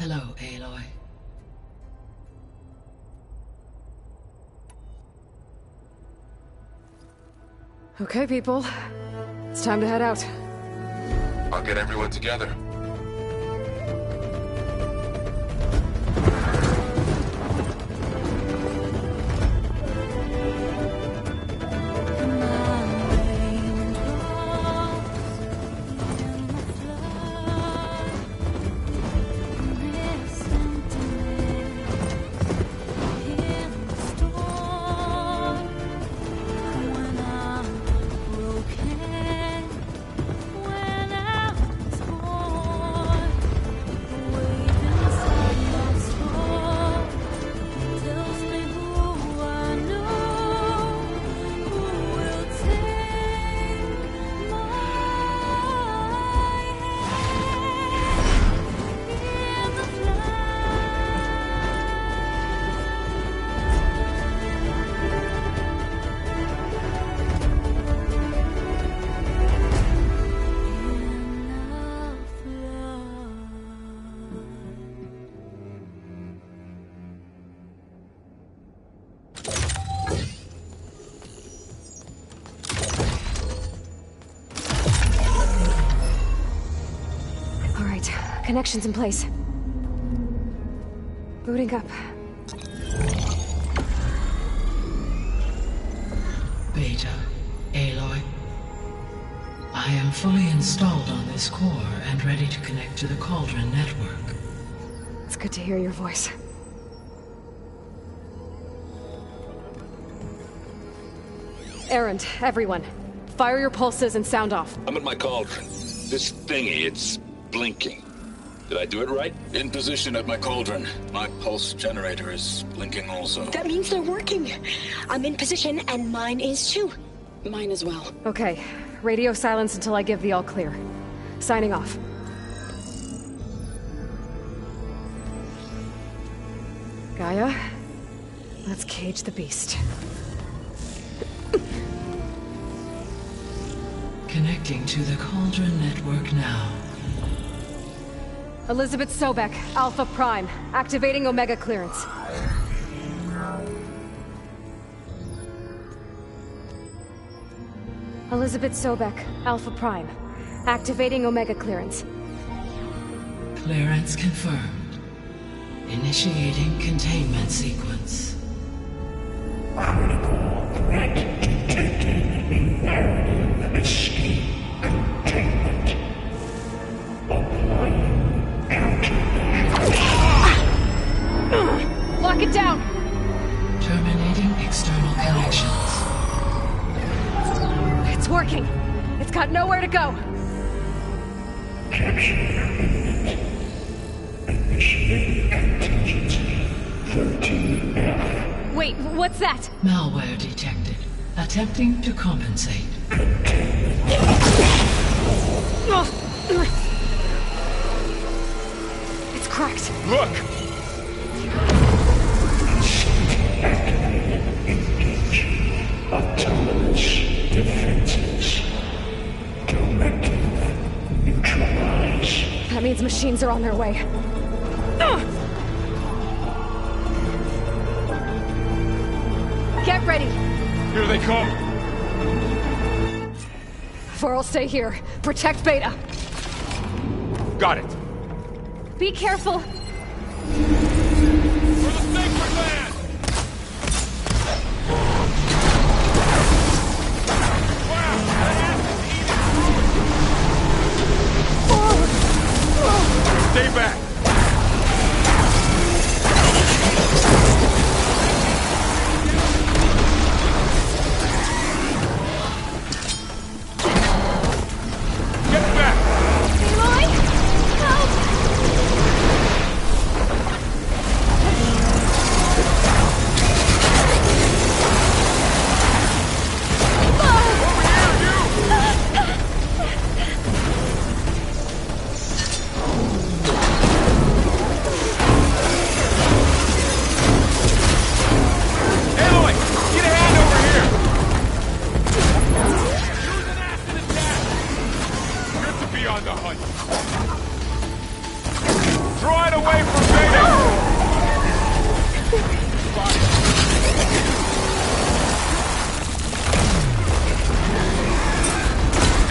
Hello, Aloy. Okay, people. It's time to head out. I'll get everyone together. Connections in place. Booting up. Beta, Aloy. I am fully installed on this core and ready to connect to the Cauldron network. It's good to hear your voice. Errand, everyone. Fire your pulses and sound off. I'm at my cauldron. This thingy, it's blinking. Did I do it right? In position at my cauldron. My pulse generator is blinking also. That means they're working. I'm in position and mine is too. Mine as well. Okay. Radio silence until I give the all clear. Signing off. Gaia, let's cage the beast. Connecting to the Cauldron network now. Elizabeth Sobek, Alpha Prime, activating Omega clearance. Elizabeth Sobek, Alpha Prime, activating Omega clearance. Clearance confirmed. Initiating containment sequence. Critical threat detected. Imperative escape containment. Applying Lock it down! Terminating external connections. It's working! It's got nowhere to go! Capture imminent. Initiating contingency 13F. Wait, what's that? Malware detected. Attempting to compensate. It's cracked. Look! Engage. Autonomous defenses. Directive. Neutralize. That means machines are on their way. Get ready! Here they come! For'll stay here. Protect Beta. Got it! Be careful! For the sacred land! Wow! Stay back! Get back! Aloy! Help! Aloy! Get a hand over here! Use an acid attack! Good to be on the hunt. Draw it away from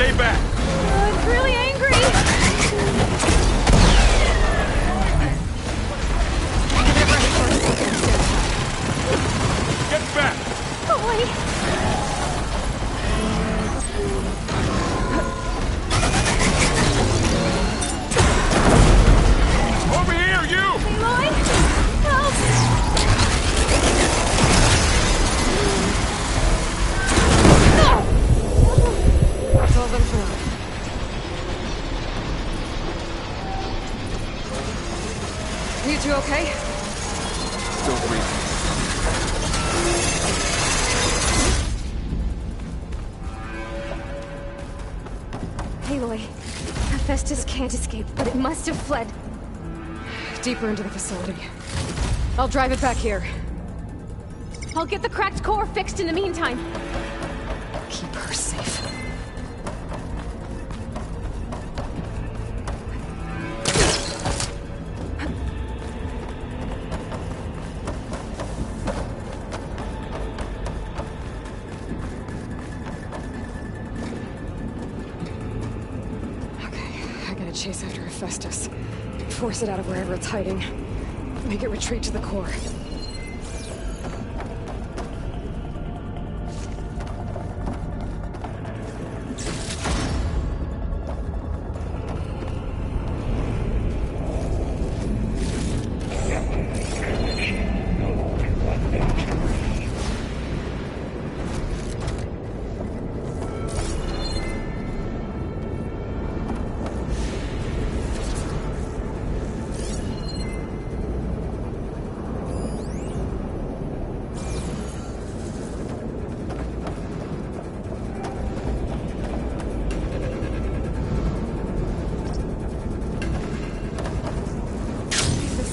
Stay back. It's really angry! Get back. Holy! Over here, you! Aloy! Help! That's all them for. You two okay? Still breathing. Aloy, Hephaestus can't escape, but it must have fled. Deeper into the facility. I'll drive it back here. I'll get the cracked core fixed in the meantime. Keep her safe. Chase after Hephaestus. Force it out of wherever it's hiding. Make it retreat to the core.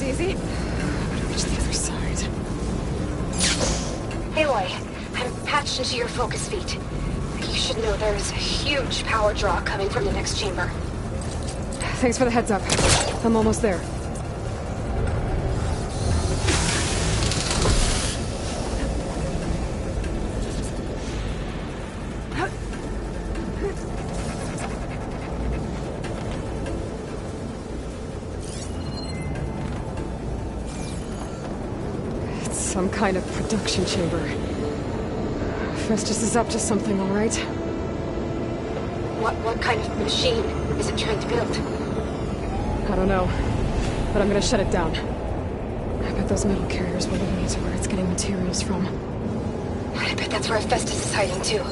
Easy. Reach the other side. Aloy, I'm patched into your focus feed. You should know there's a huge power draw coming from the next chamber. Thanks for the heads up. I'm almost there. Some kind of production chamber. Festus is up to something, all right? What kind of machine is it trying to build? I don't know, but I'm gonna shut it down. I bet those metal carriers will lead me to where it's getting materials from. I bet that's where Festus is hiding too.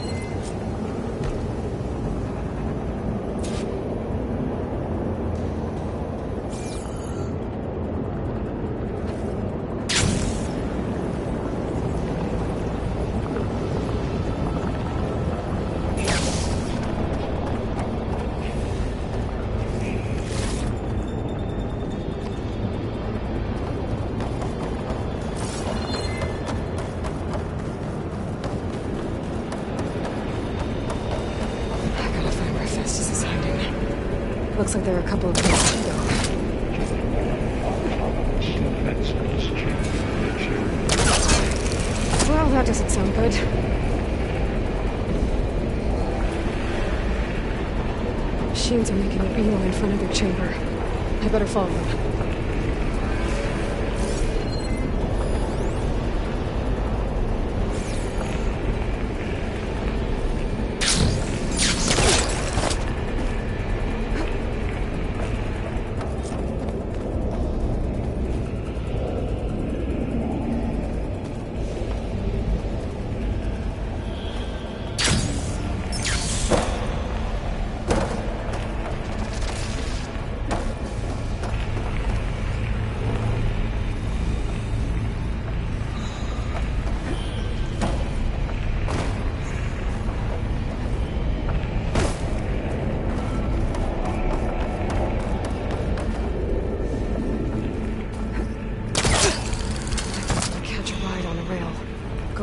Looks like there are a couple of places to go. Well, that doesn't sound good. Machines are making a beeline for another chamber. I better follow them.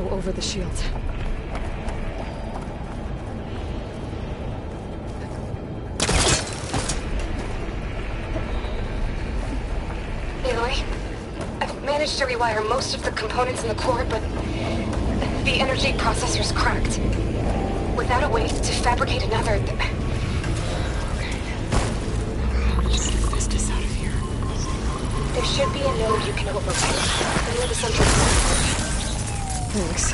Over the shield. Aloy, I've managed to rewire most of the components in the core, but the energy processor's cracked. Without a way to fabricate another, There should be a node you can override near the central platform. Thanks.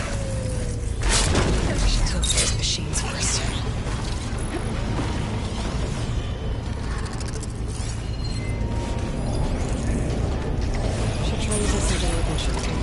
I should talk to those machines first. Should try using something with Uncharted.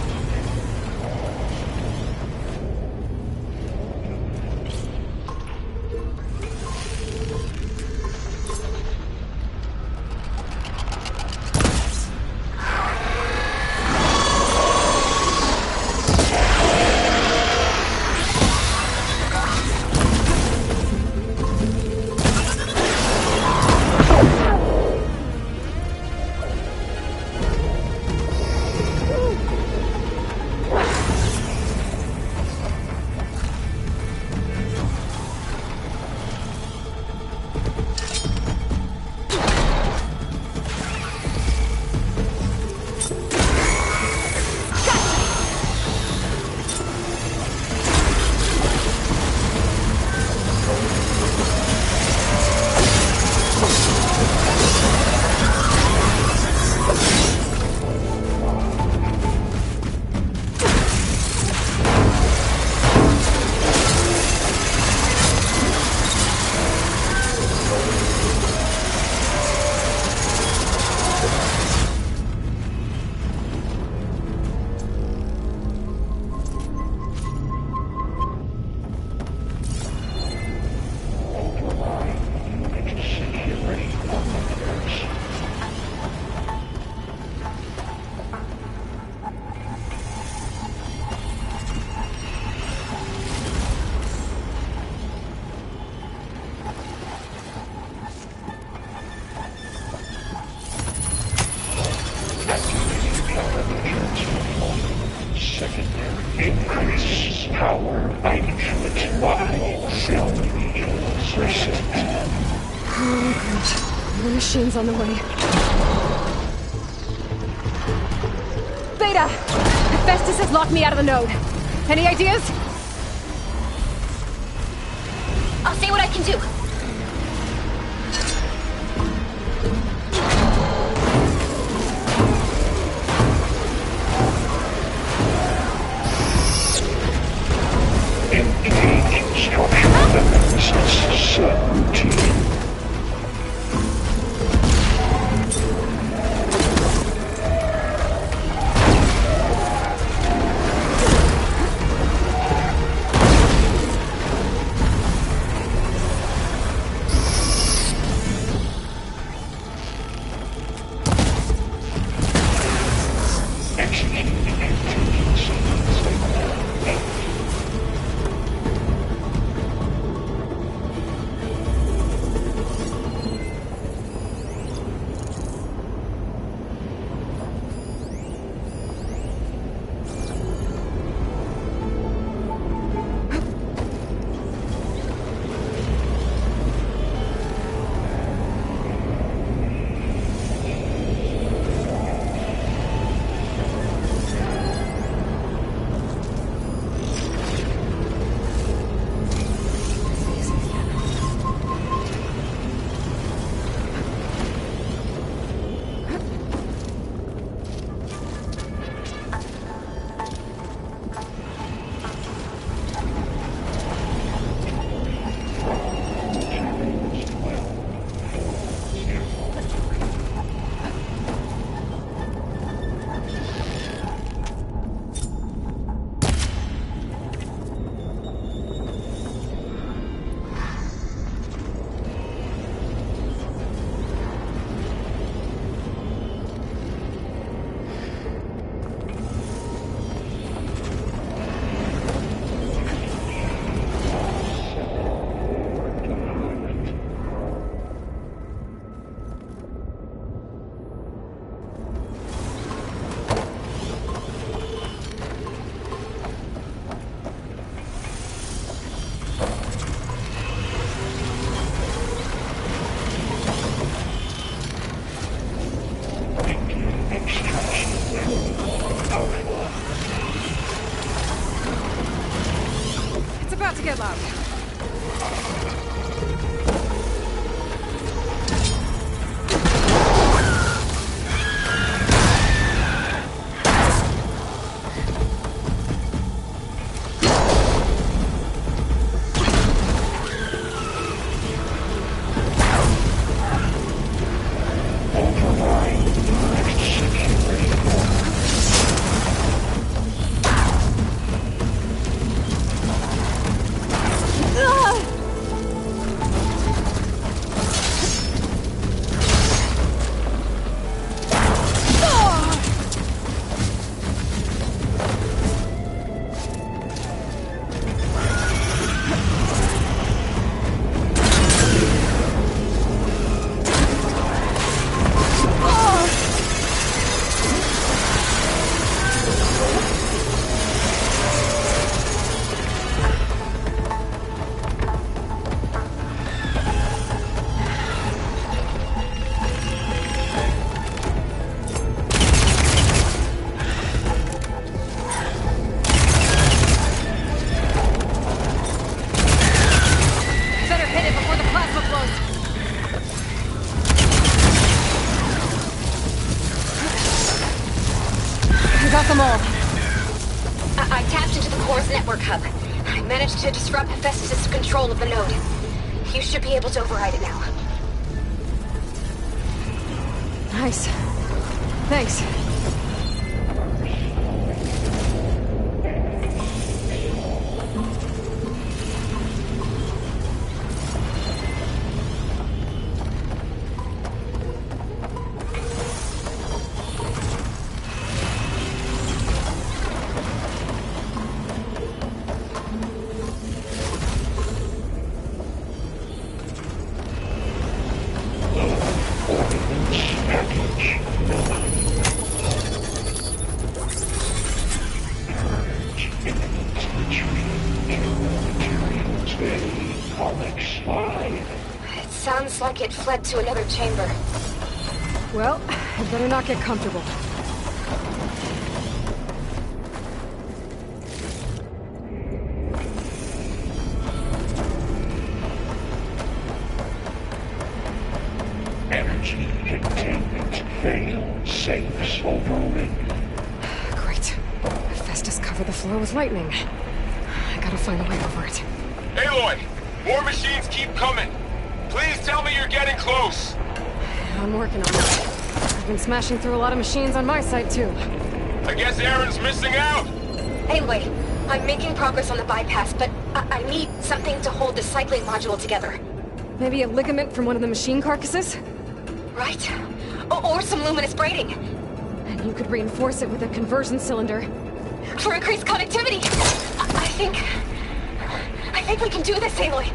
Increase power output by cell reset. Oh, good. More machines on the way. Beta! Hephaestus has locked me out of the node. Any ideas? I'll see what I can do. Engage structural analysis subroutine. Get loud. Got them all. I tapped into the core's network hub. I managed to disrupt Hephaestus' control of the node. You should be able to override it now. Nice. Thanks. It sounds like it fled to another chamber. Well, I better not get comfortable. Energy containment failed. Safes overridden. Great. Hephaestus covered the floor with lightning. I gotta find a way over it. Aloy! More machines keep coming! Please tell me you're getting close! I'm working on it. I've been smashing through a lot of machines on my side, too. I guess Aaron's missing out! Anyway, I'm making progress on the bypass, but I need something to hold the cycling module together. Maybe a ligament from one of the machine carcasses? Right? Or some luminous braiding. And you could reinforce it with a conversion cylinder. For increased connectivity! I think we can do this, Aloy.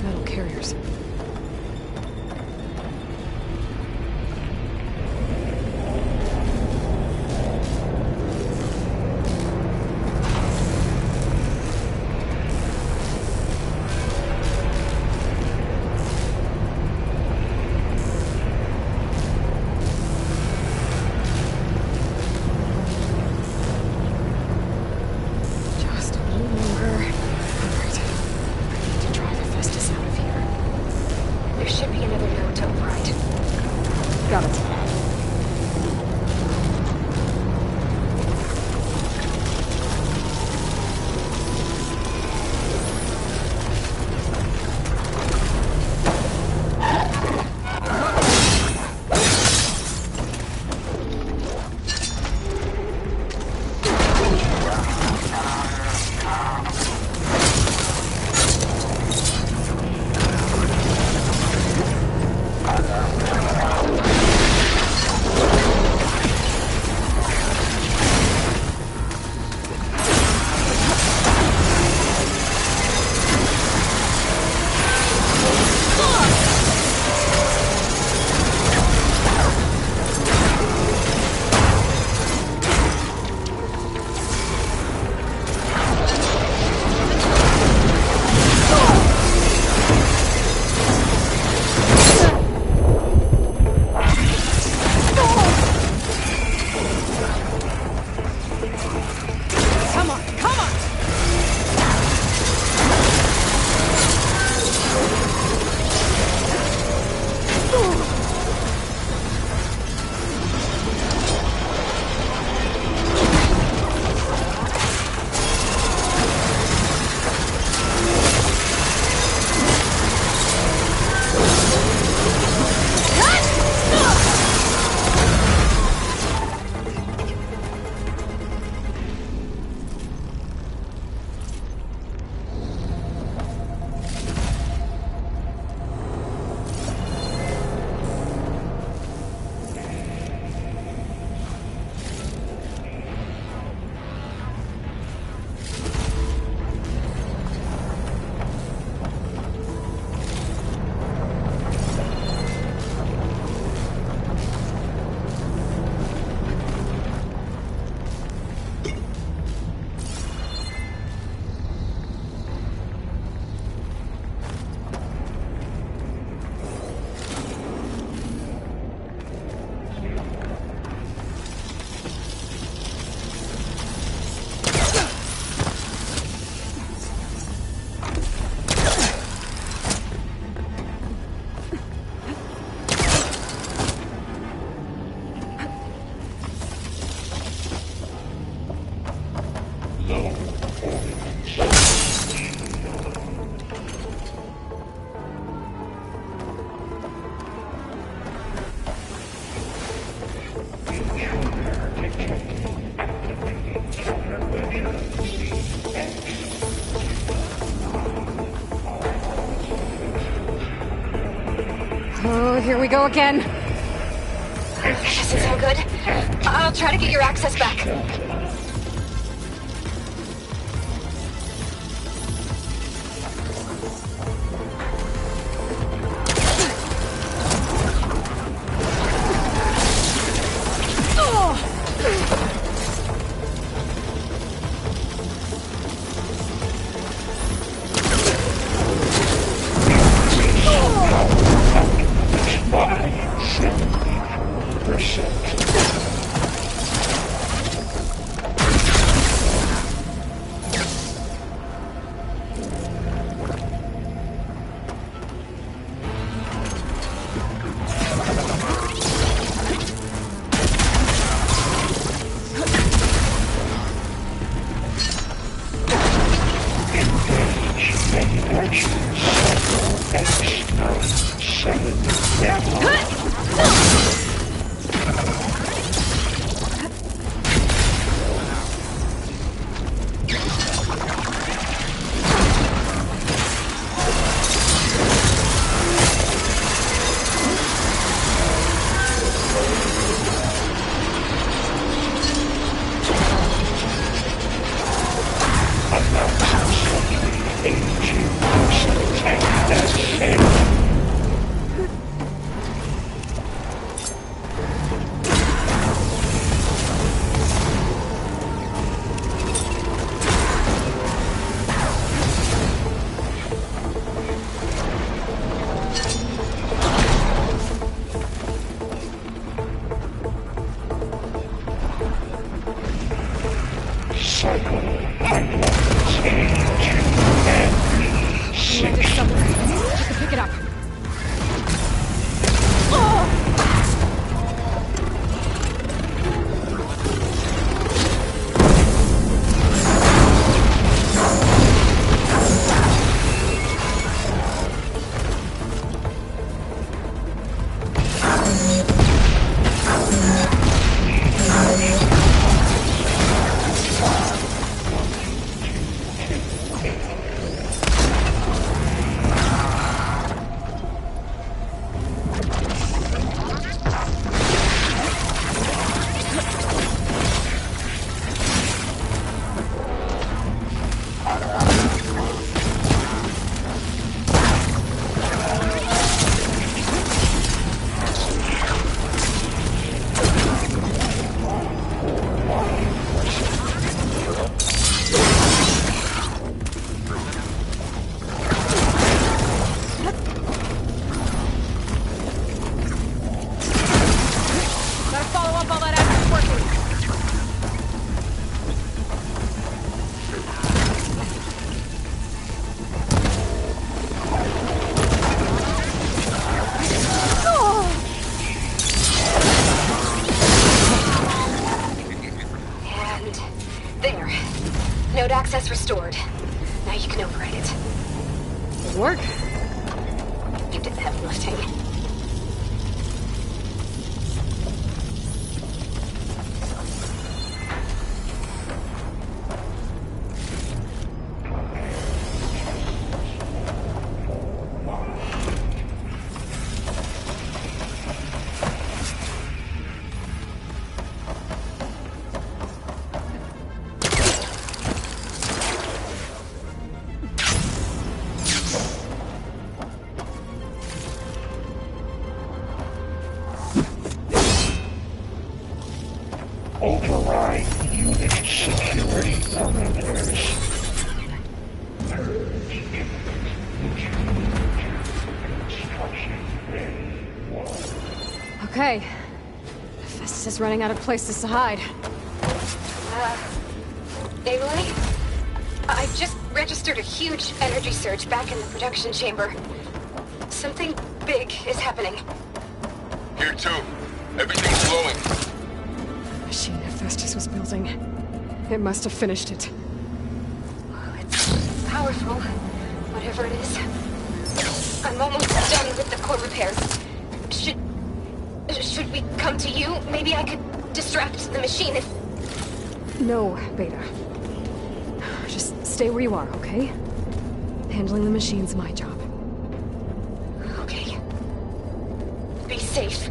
Metal carriers. Just a little longer. Alright. I need to drive Hephaestus out of here. There should be another node to override. Got it. here we go again. This is all good. I'll try to get your access back. Access restored. Now you can override it. Good work. You did the heavy lifting. Override unit security parameters. Okay. Festus is running out of places to hide. Aloy? I just registered a huge energy surge back in the production chamber. Something big is happening. Here too. Everything's glowing. The machine Festus was building. It must have finished it. Oh, it's powerful, whatever it is. I'm almost done with the core repairs. Should we come to you? Maybe I could distract the machine if... No, Beta. Just stay where you are, okay? Handling the machine's my job. Okay. safe.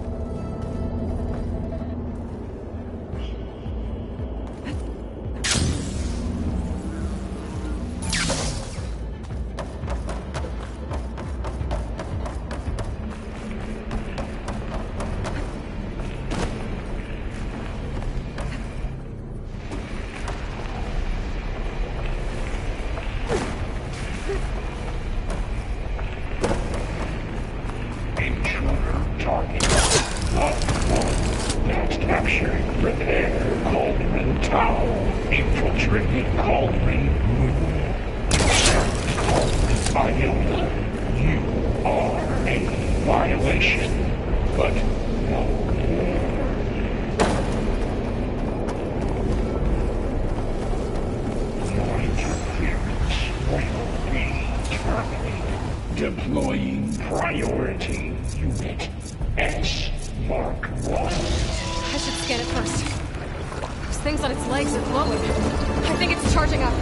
Deploying priority unit S Mark 1. I should scan it first. Those things on its legs are glowing. I think it's charging up.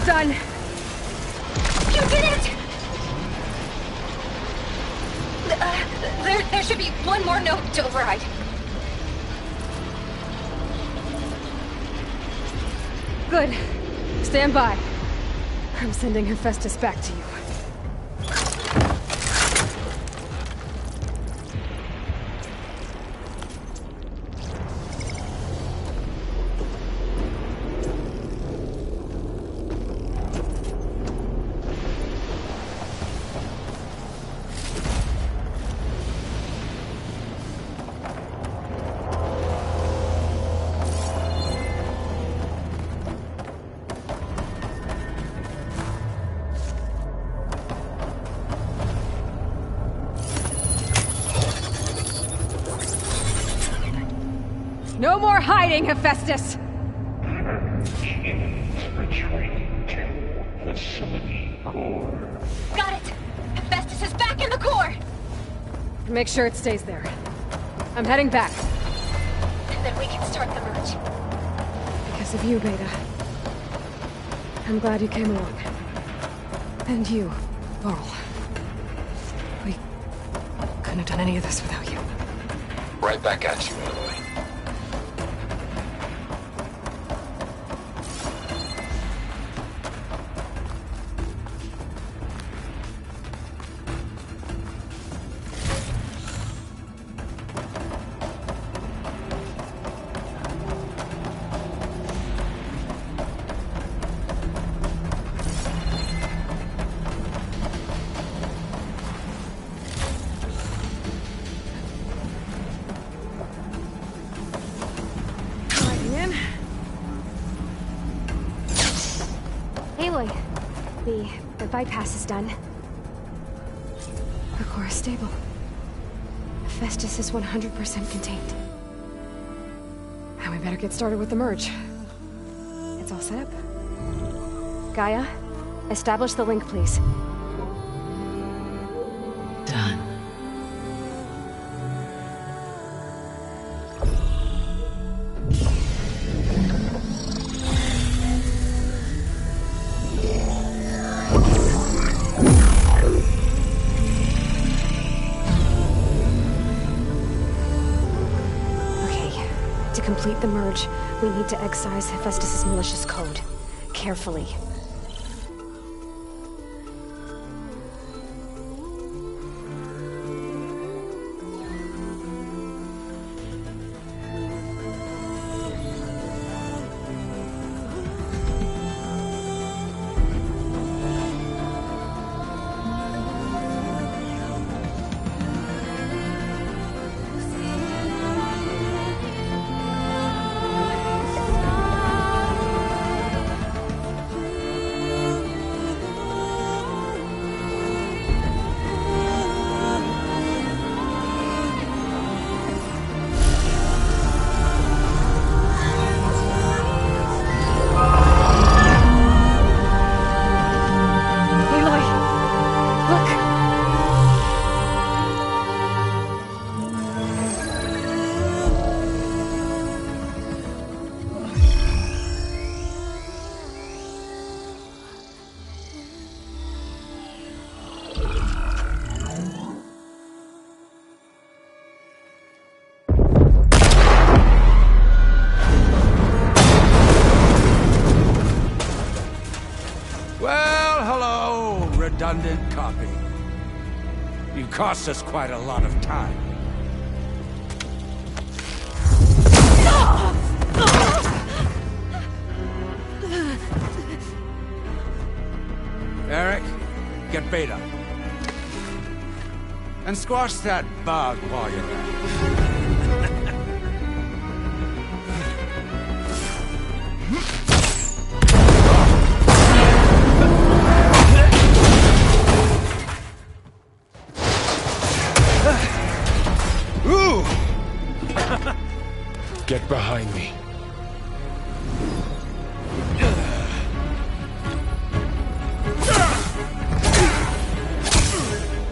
Done. You did it! There should be one more note to override. Good. Stand by. I'm sending Hephaestus back to you. No more hiding, Hephaestus! Machines retreating to facility core. Got it! Hephaestus is back in the core! Make sure it stays there. I'm heading back. And then we can start the merge. Because of you, Beta. I'm glad you came along. And you, Laurel. We couldn't have done any of this without you. Right back at you, Aloy. Aloy, the bypass is done. The core is stable. Hephaestus is 100% contained. Now we better get started with the merge. It's all set up. Gaia, establish the link, please. Done. To complete the merge, we need to excise Hephaestus' malicious code. Carefully. Redundant copy. You cost us quite a lot of time. Eric, get Beta. And squash that bug while you're at it. Get behind me.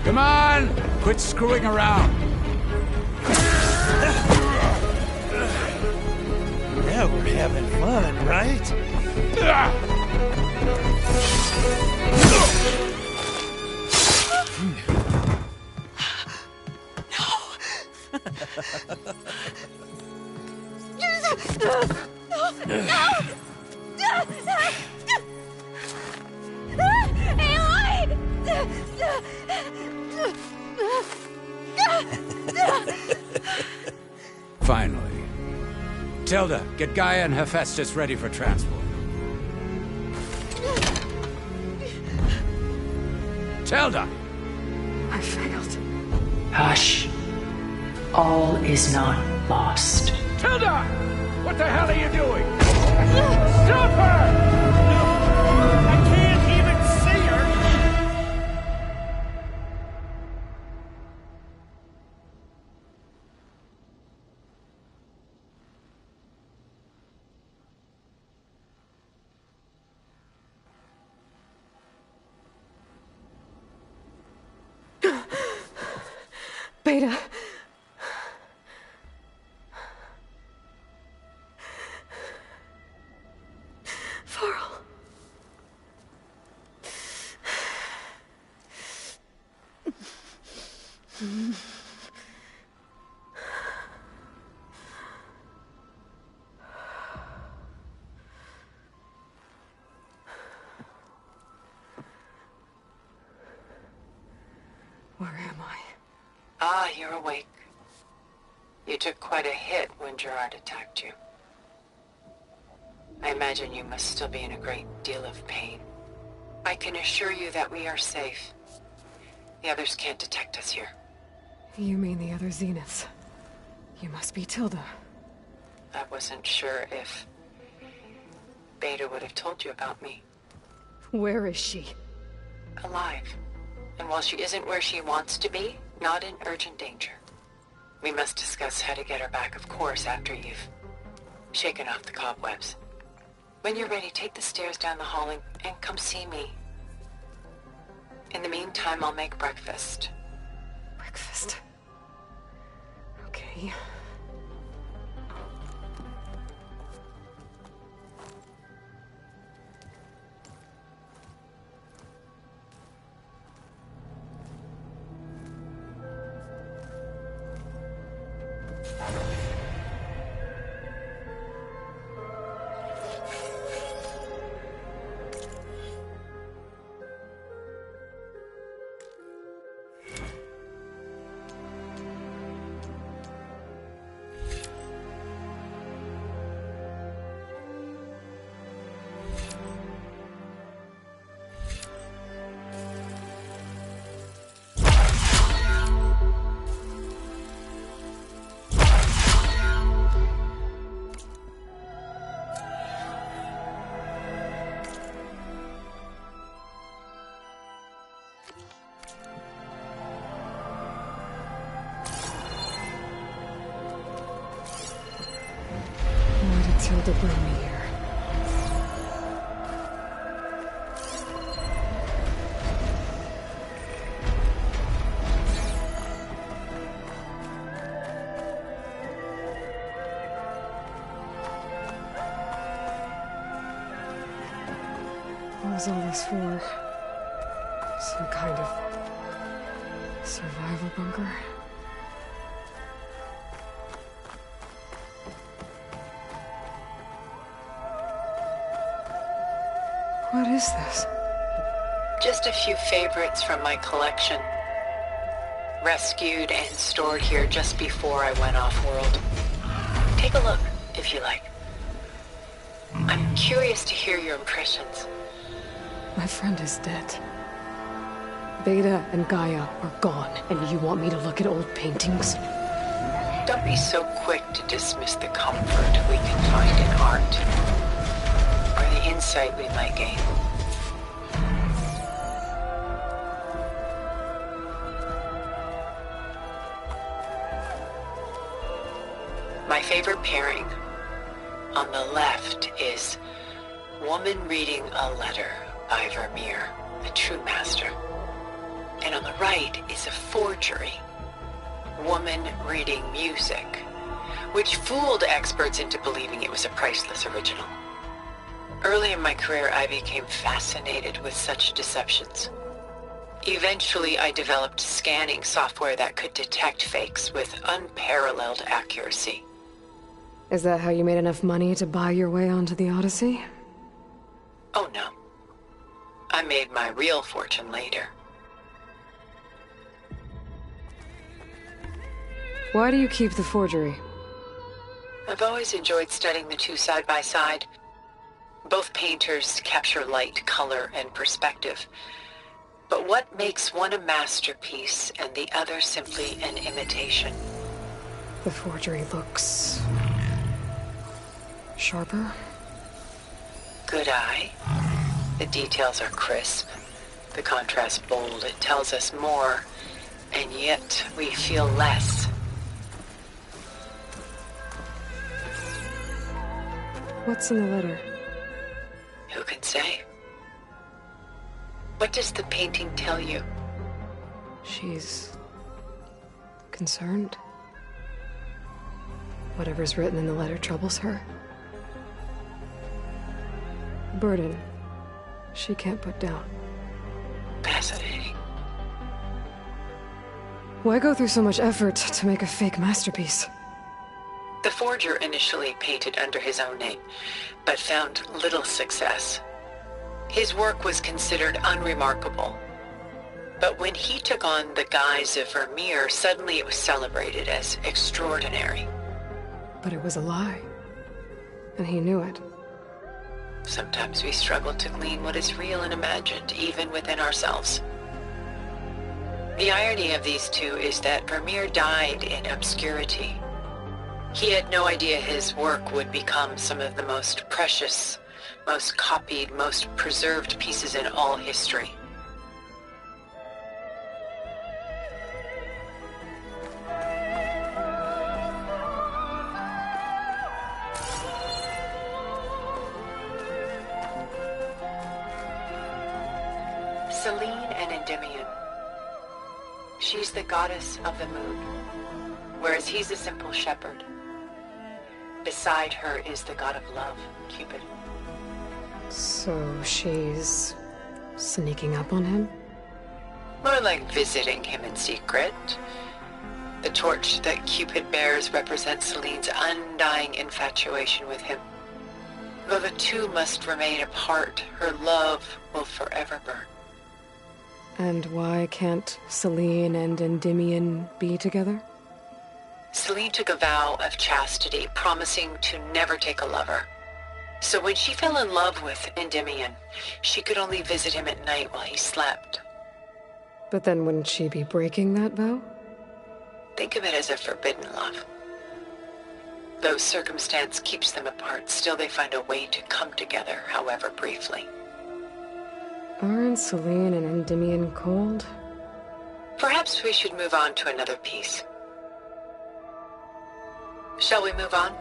Come on! Quit screwing around. Now we're having fun, right? Finally. Tilda, get Gaia and Hephaestus ready for transport. Tilda! I failed. Hush. All is not lost. Tilda! What the hell are you doing? Stop her! I can't even see her! Beta. Varl. Where am I? Ah, you're awake. You took quite a hit when Gerard attacked you. I imagine you must still be in a great deal of pain. I can assure you that we are safe. The others can't detect us here. You mean the other Zeniths? You must be Tilda. I wasn't sure if Beta would have told you about me. Where is she? Alive. And while she isn't where she wants to be, not in urgent danger. We must discuss how to get her back, of course, after you've shaken off the cobwebs. When you're ready, take the stairs down the hall and come see me. In the meantime, I'll make breakfast. Breakfast. Okay. Tilda bring me here. What was all this for? Some kind of survival bunker? What is this? Just a few favorites from my collection. Rescued and stored here just before I went off-world. Take a look, if you like. I'm curious to hear your impressions. My friend is dead. Beta and Gaia are gone, and you want me to look at old paintings? Don't be so quick to dismiss the comfort we can find in art. Or the insight we might gain. My favorite pairing on the left is Woman Reading a Letter by Vermeer, a true master. And on the right is a forgery, Woman Reading Music, which fooled experts into believing it was a priceless original. Early in my career, I became fascinated with such deceptions. Eventually, I developed scanning software that could detect fakes with unparalleled accuracy. Is that how you made enough money to buy your way onto the Odyssey? Oh no. I made my real fortune later. Why do you keep the forgery? I've always enjoyed studying the two side by side. Both painters capture light, color, and perspective. But what makes one a masterpiece and the other simply an imitation? The forgery looks sharper. Good eye. The details are crisp. The contrast bold. It tells us more, and yet we feel less. What's in the letter? Who can say? What does the painting tell you? She's concerned. Whatever's written in the letter troubles her. A burden she can't put down. Fascinating. Why go through so much effort to make a fake masterpiece? The forger initially painted under his own name, but found little success. His work was considered unremarkable. But when he took on the guise of Vermeer, suddenly it was celebrated as extraordinary. But it was a lie. And he knew it. Sometimes we struggle to glean what is real and imagined, even within ourselves. The irony of these two is that Vermeer died in obscurity. He had no idea his work would become some of the most precious, most copied, most preserved pieces in all history. Selene and Endymion. She's the goddess of the moon, whereas he's a simple shepherd. Beside her is the god of love, Cupid. So she's sneaking up on him? More like visiting him in secret. The torch that Cupid bears represents Selene's undying infatuation with him. Though the two must remain apart, her love will forever burn. And why can't Selene and Endymion be together? Selene took a vow of chastity, promising to never take a lover. So when she fell in love with Endymion, she could only visit him at night while he slept. But then wouldn't she be breaking that vow? Think of it as a forbidden love. Though circumstance keeps them apart, still they find a way to come together, however briefly. Aren't Selene and Endymion cold? Perhaps we should move on to another piece. Shall we move on?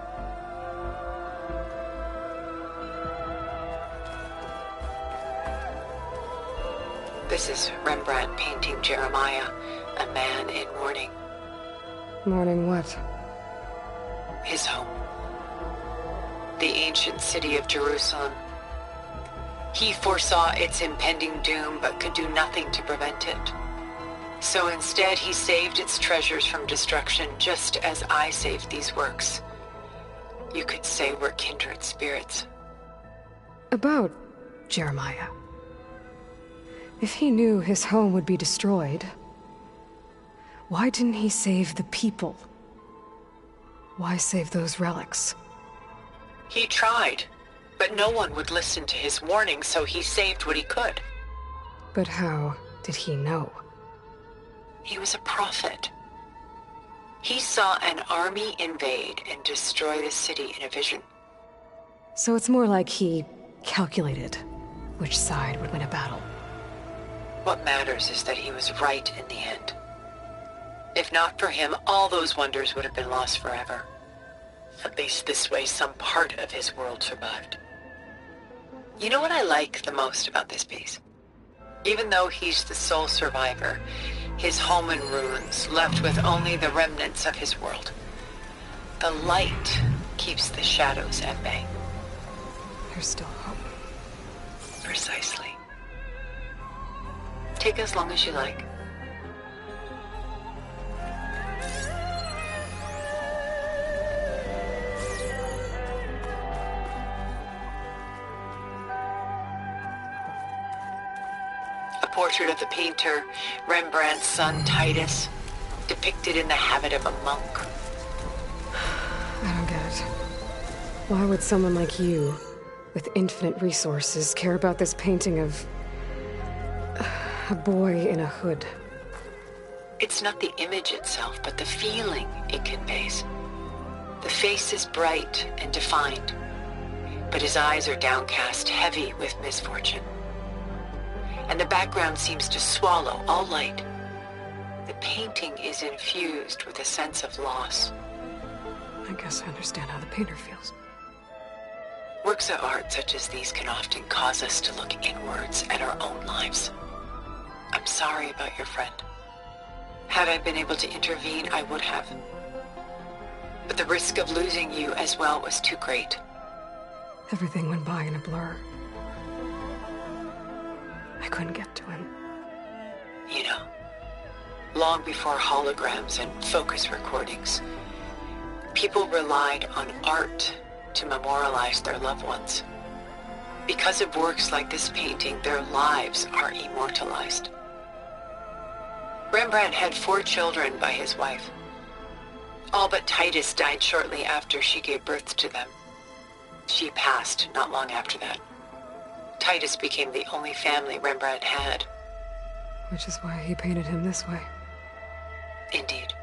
This is Rembrandt painting Jeremiah, a man in mourning. Mourning what? His home. The ancient city of Jerusalem. He foresaw its impending doom, but could do nothing to prevent it. So instead, he saved its treasures from destruction, just as I saved these works. You could say we're kindred spirits. About Jeremiah. If he knew his home would be destroyed, why didn't he save the people? Why save those relics? He tried, but no one would listen to his warning, so he saved what he could. But how did he know? He was a prophet. He saw an army invade and destroy the city in a vision. So it's more like he calculated which side would win a battle. What matters is that he was right in the end. If not for him, all those wonders would have been lost forever. At least this way, some part of his world survived. You know what I like the most about this piece? Even though he's the sole survivor, his home in ruins, left with only the remnants of his world. The light keeps the shadows at bay. There's still hope. Precisely. Take as long as you like. A portrait of the painter, Rembrandt's son Titus, depicted in the habit of a monk. I don't get it. Why would someone like you, with infinite resources, care about this painting of a boy in a hood? It's not the image itself, but the feeling it conveys. The face is bright and defined, but his eyes are downcast, heavy with misfortune. And the background seems to swallow all light. The painting is infused with a sense of loss. I guess I understand how the painter feels. Works of art such as these can often cause us to look inwards at our own lives. I'm sorry about your friend. Had I been able to intervene, I would have. But the risk of losing you as well was too great. Everything went by in a blur. I couldn't get to him. You know, long before holograms and focus recordings, people relied on art to memorialize their loved ones. Because of works like this painting, their lives are immortalized. Rembrandt had 4 children by his wife. All but Titus died shortly after she gave birth to them. She passed not long after that. Titus became the only family Rembrandt had. Which is why he painted him this way. Indeed.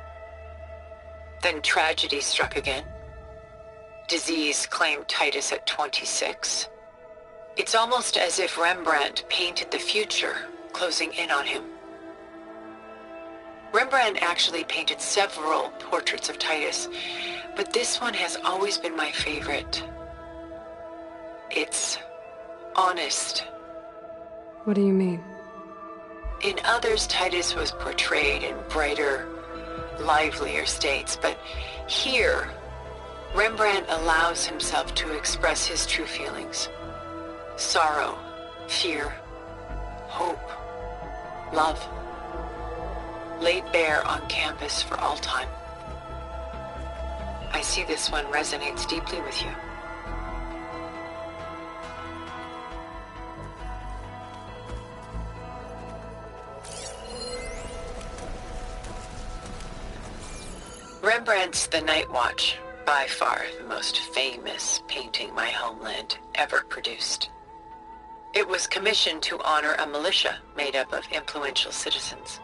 Then tragedy struck again. Disease claimed Titus at 26. It's almost as if Rembrandt painted the future, closing in on him. Rembrandt actually painted several portraits of Titus, but this one has always been my favorite. It's honest. What do you mean? In others, Titus was portrayed in brighter, livelier states, but here, Rembrandt allows himself to express his true feelings. Sorrow, fear, hope, love, laid bare on canvas for all time. I see this one resonates deeply with you. Rembrandt's The Night Watch, by far the most famous painting my homeland ever produced. It was commissioned to honor a militia made up of influential citizens.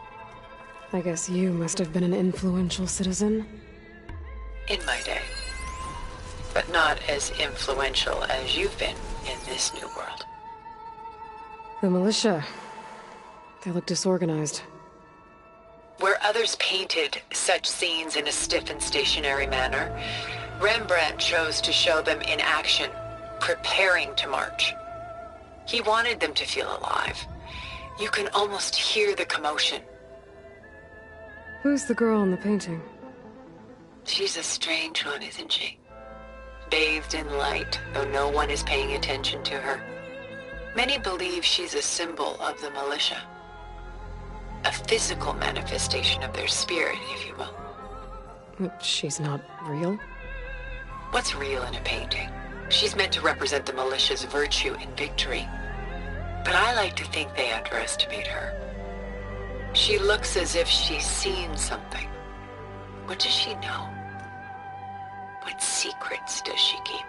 I guess you must have been an influential citizen. In my day. But not as influential as you've been in this new world. The militia. They look disorganized. Where others painted such scenes in a stiff and stationary manner, Rembrandt chose to show them in action, preparing to march. He wanted them to feel alive. You can almost hear the commotion. Who's the girl in the painting? She's a strange one, isn't she? Bathed in light, though no one is paying attention to her. Many believe she's a symbol of the militia. A physical manifestation of their spirit, if you will. But she's not real? What's real in a painting? She's meant to represent the militia's virtue and victory. But I like to think they underestimate her. She looks as if she's seen something. What does she know? What secrets does she keep?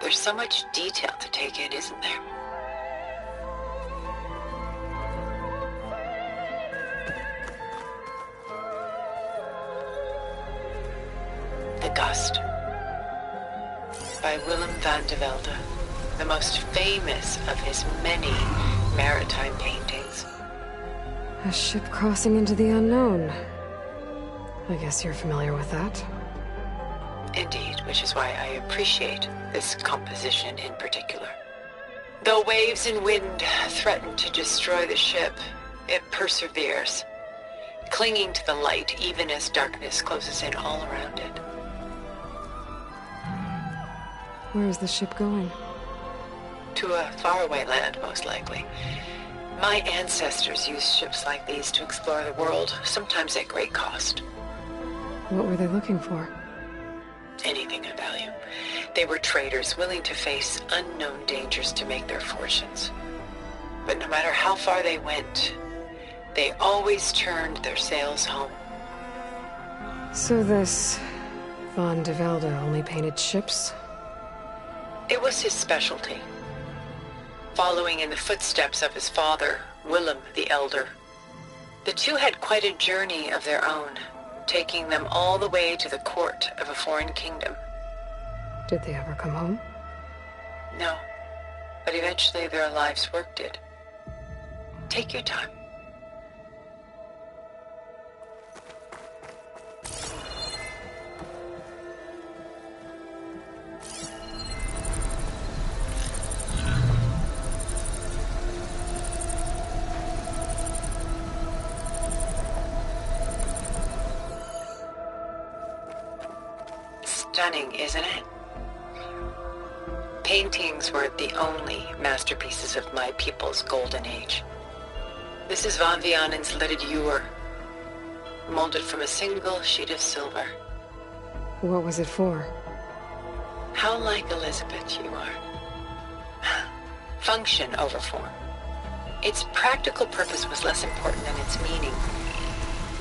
There's so much detail to take in, isn't there? The Gust, by Willem van de Velde, the most famous of his many maritime paintings. A ship crossing into the unknown. I guess you're familiar with that. Indeed, which is why I appreciate this composition in particular. Though waves and wind threaten to destroy the ship, it perseveres, clinging to the light even as darkness closes in all around it. Where is the ship going? To a faraway land, most likely. My ancestors used ships like these to explore the world, sometimes at great cost. What were they looking for? Anything of value. They were traders willing to face unknown dangers to make their fortunes. But no matter how far they went, they always turned their sails home. So this Van de Velde only painted ships? It was his specialty. Following in the footsteps of his father, Willem the Elder. The two had quite a journey of their own, taking them all the way to the court of a foreign kingdom. Did they ever come home? No, but eventually their life's work did. Take your time. stunning, isn't it? Paintings were the only masterpieces of my people's golden age. This is Von Vianen's leaded ewer, molded from a single sheet of silver. What was it for? How like Elizabeth you are. Function over form. Its practical purpose was less important than its meaning.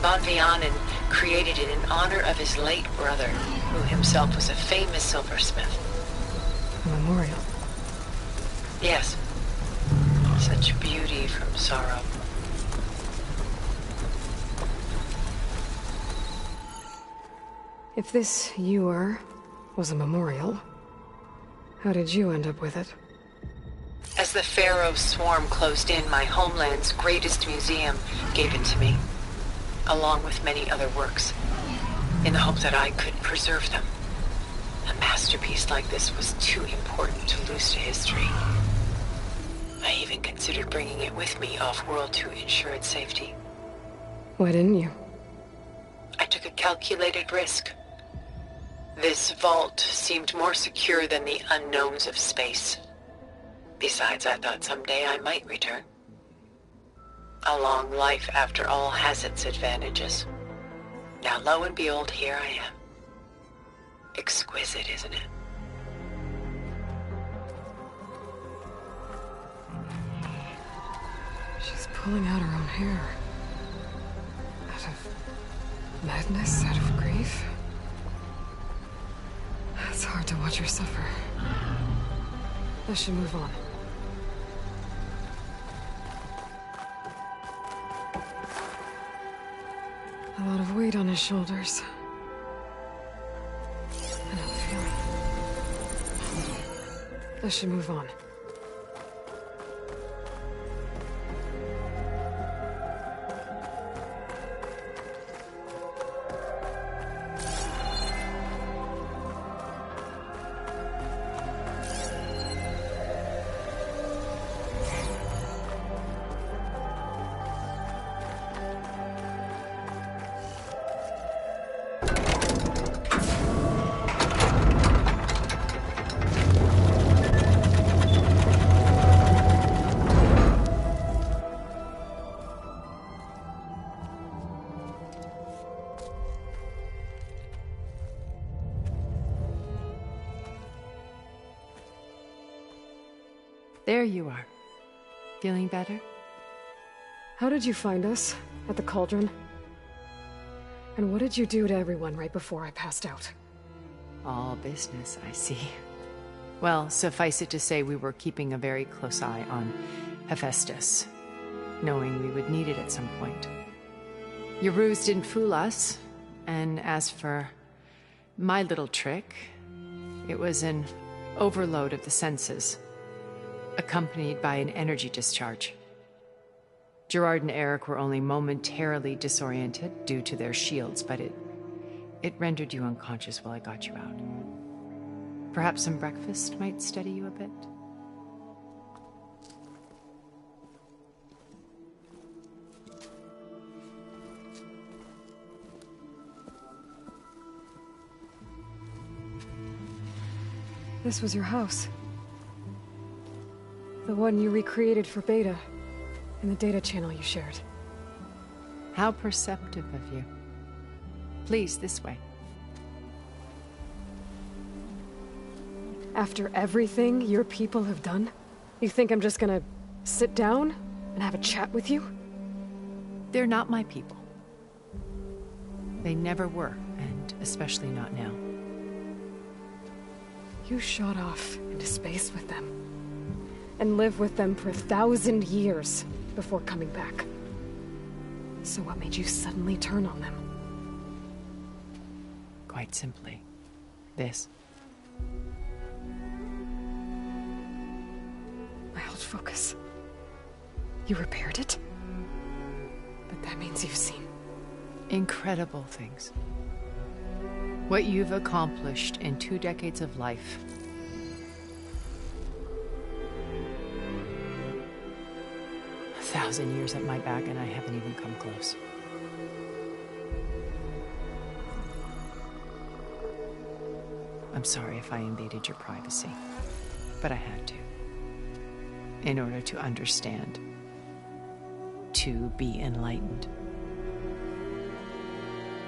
Von Vianen created it in honor of his late brother, who himself was a famous silversmith. A memorial. Yes. Such beauty from sorrow. If this ewer was a memorial, how did you end up with it? As the Pharaoh swarm closed in, my homeland's greatest museum gave it to me, along with many other works, in the hope that I could preserve them. A masterpiece like this was too important to lose to history. I even considered bringing it with me off-world to ensure its safety. Why didn't you? I took a calculated risk. This vault seemed more secure than the unknowns of space. Besides, I thought someday I might return. A long life, after all, has its advantages. Now, lo and behold, here I am. Exquisite, isn't it? She's pulling out her own hair. Out of madness, out of grief. It's hard to watch her suffer. I should move on. A lot of weight on his shoulders. I don't feel it. I should move on. There you are. Feeling better? How did you find us? At the cauldron? And what did you do to everyone right before I passed out? All business, I see. Well, suffice it to say we were keeping a very close eye on Hephaestus, knowing we would need it at some point. Your ruse didn't fool us, and as for my little trick, it was an overload of the senses, accompanied by an energy discharge. Gerard and Eric were only momentarily disoriented due to their shields, but it rendered you unconscious while I got you out. Perhaps some breakfast might steady you a bit? This was your house. The one you recreated for Beta, in the data channel you shared. How perceptive of you. Please, this way. After everything your people have done, you think I'm just gonna sit down and have a chat with you? They're not my people. They never were, and especially not now. You shot off into space with them, and lived with them for 1,000 years before coming back. So what made you suddenly turn on them? Quite simply, this. My old focus. You repaired it? But that means you've seen... incredible things. What you've accomplished in 2 decades of life. A 1,000 years at my back and I haven't even come close. I'm sorry if I invaded your privacy, but I had to. In order to understand. To be enlightened.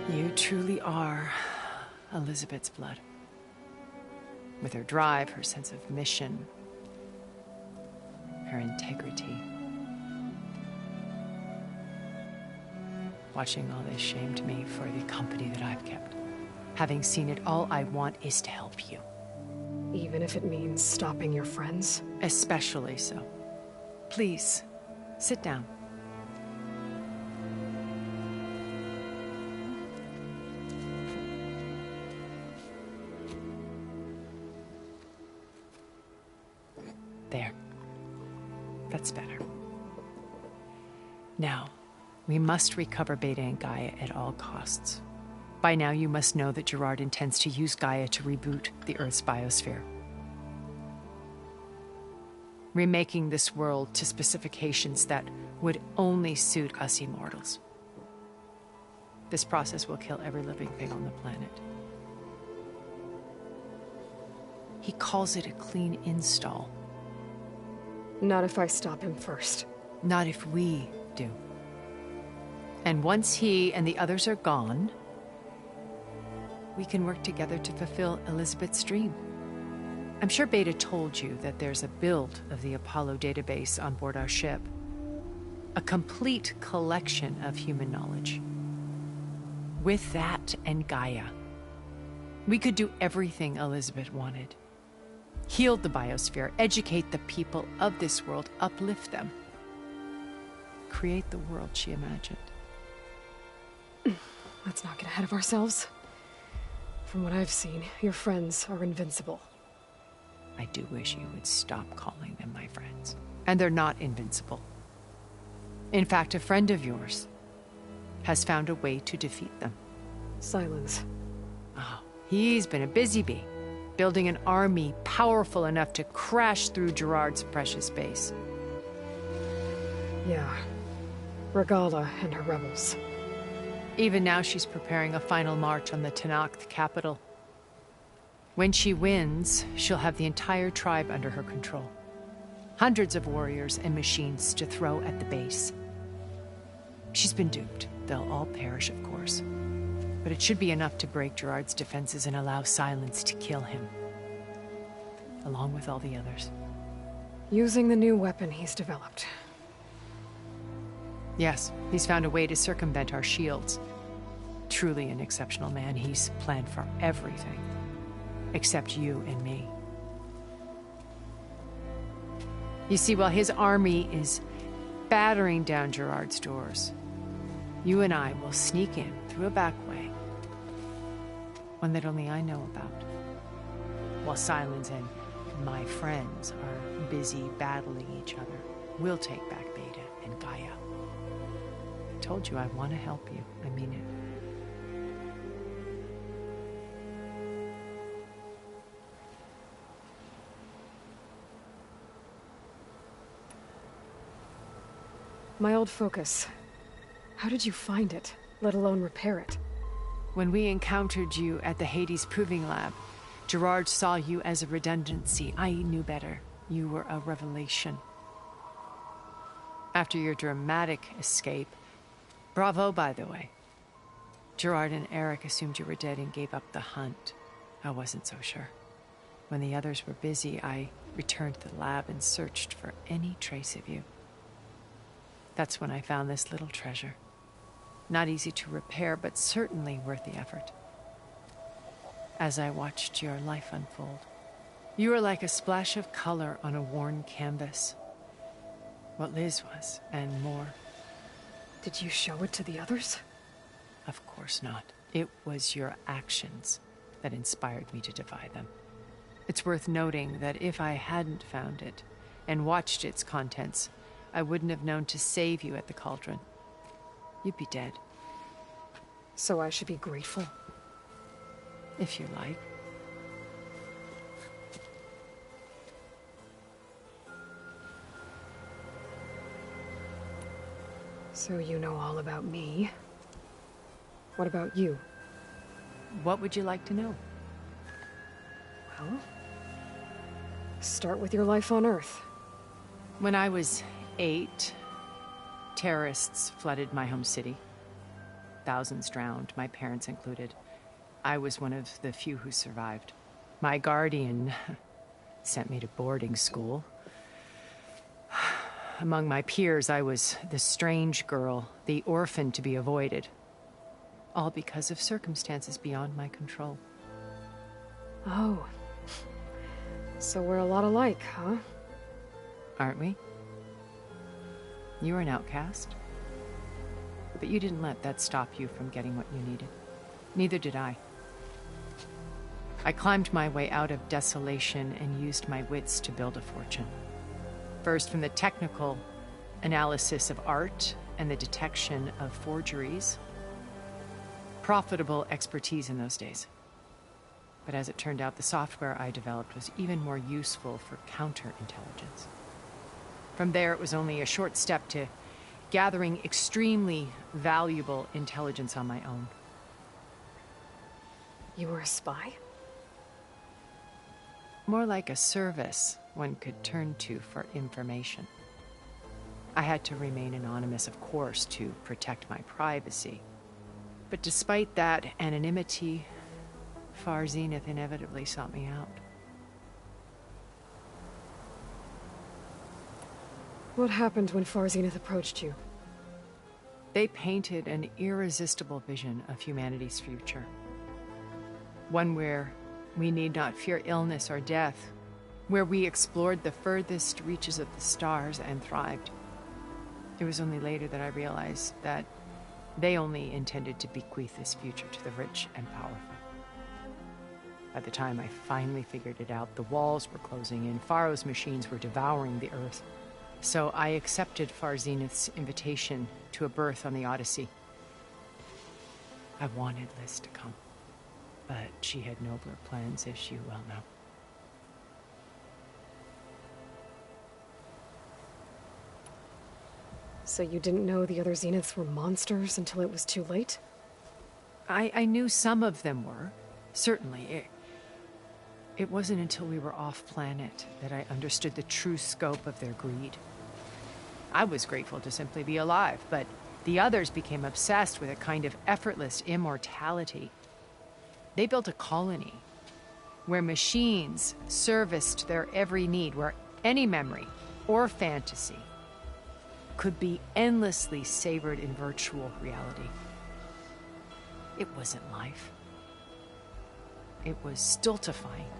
You truly are Elizabeth's blood. With her drive, her sense of mission, her integrity. Watching all this shamed me for the company that I've kept. Having seen it, all I want is to help you. Even if it means stopping your friends? Especially so. Please, sit down. There. That's better. Now, we must recover Beta and Gaia at all costs. By now, you must know that Gerard intends to use Gaia to reboot the Earth's biosphere. Remaking this world to specifications that would only suit us immortals. This process will kill every living thing on the planet. He calls it a clean install. Not if I stop him first. Not if we do. And once he and the others are gone, we can work together to fulfill Elizabeth's dream. I'm sure Beta told you that there's a build of the Apollo database on board our ship. A complete collection of human knowledge. With that and Gaia, we could do everything Elizabeth wanted. Heal the biosphere, educate the people of this world, uplift them. Create the world she imagined. Let's not get ahead of ourselves. From what I've seen, your friends are invincible. I do wish you would stop calling them my friends. And they're not invincible. In fact, a friend of yours has found a way to defeat them. Silence. Oh, he's been a busy bee, building an army powerful enough to crash through Gerard's precious base. Yeah. Regala and her rebels. Even now she's preparing a final march on the Tenakth capital. When she wins, she'll have the entire tribe under her control. Hundreds of warriors and machines to throw at the base. She's been duped. They'll all perish, of course. But it should be enough to break Gerard's defenses and allow Silence to kill him. Along with all the others. Using the new weapon he's developed. Yes, he's found a way to circumvent our shields. Truly an exceptional man. He's planned for everything. Except you and me. You see, while his army is battering down Gerard's doors, you and I will sneak in through a back way. One that only I know about. While Silence and my friends are busy battling each other, we'll take back Beta and Gaia. I told you I want to help you. I mean it. My old focus. How did you find it, let alone repair it? When we encountered you at the Hades Proving Lab, Gerard saw you as a redundancy. I knew better. You were a revelation. After your dramatic escape, bravo, by the way. Gerard and Eric assumed you were dead and gave up the hunt. I wasn't so sure. When the others were busy, I returned to the lab and searched for any trace of you. That's when I found this little treasure. Not easy to repair, but certainly worth the effort. As I watched your life unfold, you were like a splash of color on a worn canvas. What Liz was, and more. Did you show it to the others? Of course not. It was your actions that inspired me to defy them. It's worth noting that if I hadn't found it and watched its contents, I wouldn't have known to save you at the cauldron. You'd be dead. So I should be grateful? If you like. So you know all about me. What about you? What would you like to know? huh? Start with your life on Earth. When I was 8, terrorists flooded my home city. Thousands drowned, my parents included. I was one of the few who survived. My guardian sent me to boarding school. Among my peers, I was the strange girl, the orphan to be avoided. All because of circumstances beyond my control. Oh. So we're a lot alike, huh? Aren't we? You were an outcast. But you didn't let that stop you from getting what you needed. Neither did I. I climbed my way out of desolation and used my wits to build a fortune. First, from the technical analysis of art and the detection of forgeries. Profitable expertise in those days. But as it turned out, the software I developed was even more useful for counterintelligence. From there, it was only a short step to gathering extremely valuable intelligence on my own. You were a spy? More like a service one could turn to for information. I had to remain anonymous, of course, to protect my privacy. But despite that anonymity, Far Zenith inevitably sought me out. What happened when Far Zenith approached you? They painted an irresistible vision of humanity's future. One where we need not fear illness or death, where we explored the furthest reaches of the stars and thrived. It was only later that I realized that they only intended to bequeath this future to the rich and powerful. By the time I finally figured it out, the walls were closing in, Pharaoh's machines were devouring the Earth. So I accepted Far Zenith's invitation to a berth on the Odyssey. I wanted Liz to come, but she had nobler plans, as you well know. So you didn't know the other Zeniths were monsters until it was too late? I knew some of them were, certainly. It wasn't until we were off-planet that I understood the true scope of their greed. I was grateful to simply be alive, but the others became obsessed with a kind of effortless immortality. They built a colony where machines serviced their every need, where any memory or fantasy could be endlessly savored in virtual reality. It wasn't life. It was stultifying,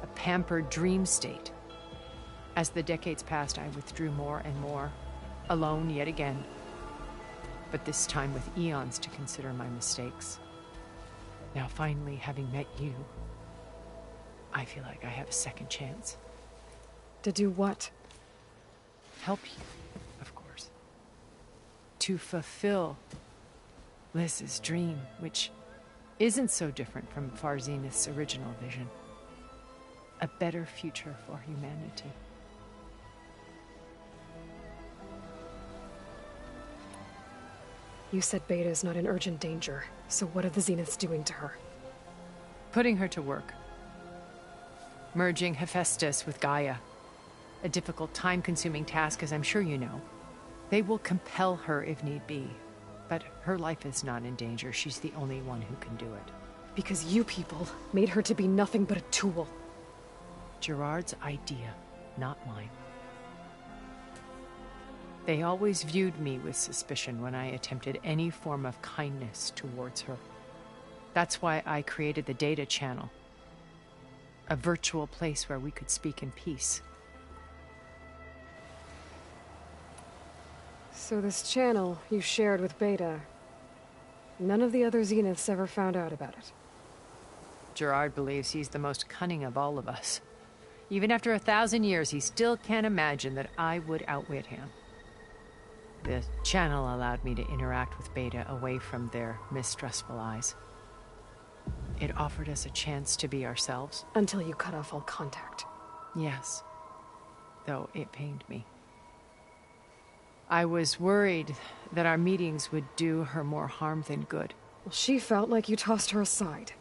a pampered dream state. As the decades passed, I withdrew more and more, alone yet again, but this time with eons to consider my mistakes. Now finally, having met you, I feel like I have a second chance. To do what? Help you, of course. To fulfill Liz's dream, which isn't so different from Far Zenith's original vision. A better future for humanity. You said Beta is not in urgent danger, so what are the Zeniths doing to her? Putting her to work. Merging Hephaestus with Gaia. A difficult, time-consuming task, as I'm sure you know. They will compel her if need be. But her life is not in danger. She's the only one who can do it. Because you people made her to be nothing but a tool. Gerard's idea, not mine. They always viewed me with suspicion when I attempted any form of kindness towards her. That's why I created the data channel. A virtual place where we could speak in peace. So this channel you shared with Beta, none of the other Zeniths ever found out about it? Gerard believes he's the most cunning of all of us. Even after 1,000 years, he still can't imagine that I would outwit him. The channel allowed me to interact with Beta away from their mistrustful eyes. It offered us a chance to be ourselves. Until you cut off all contact. Yes. Though it pained me. I was worried that our meetings would do her more harm than good. Well, she felt like you tossed her aside.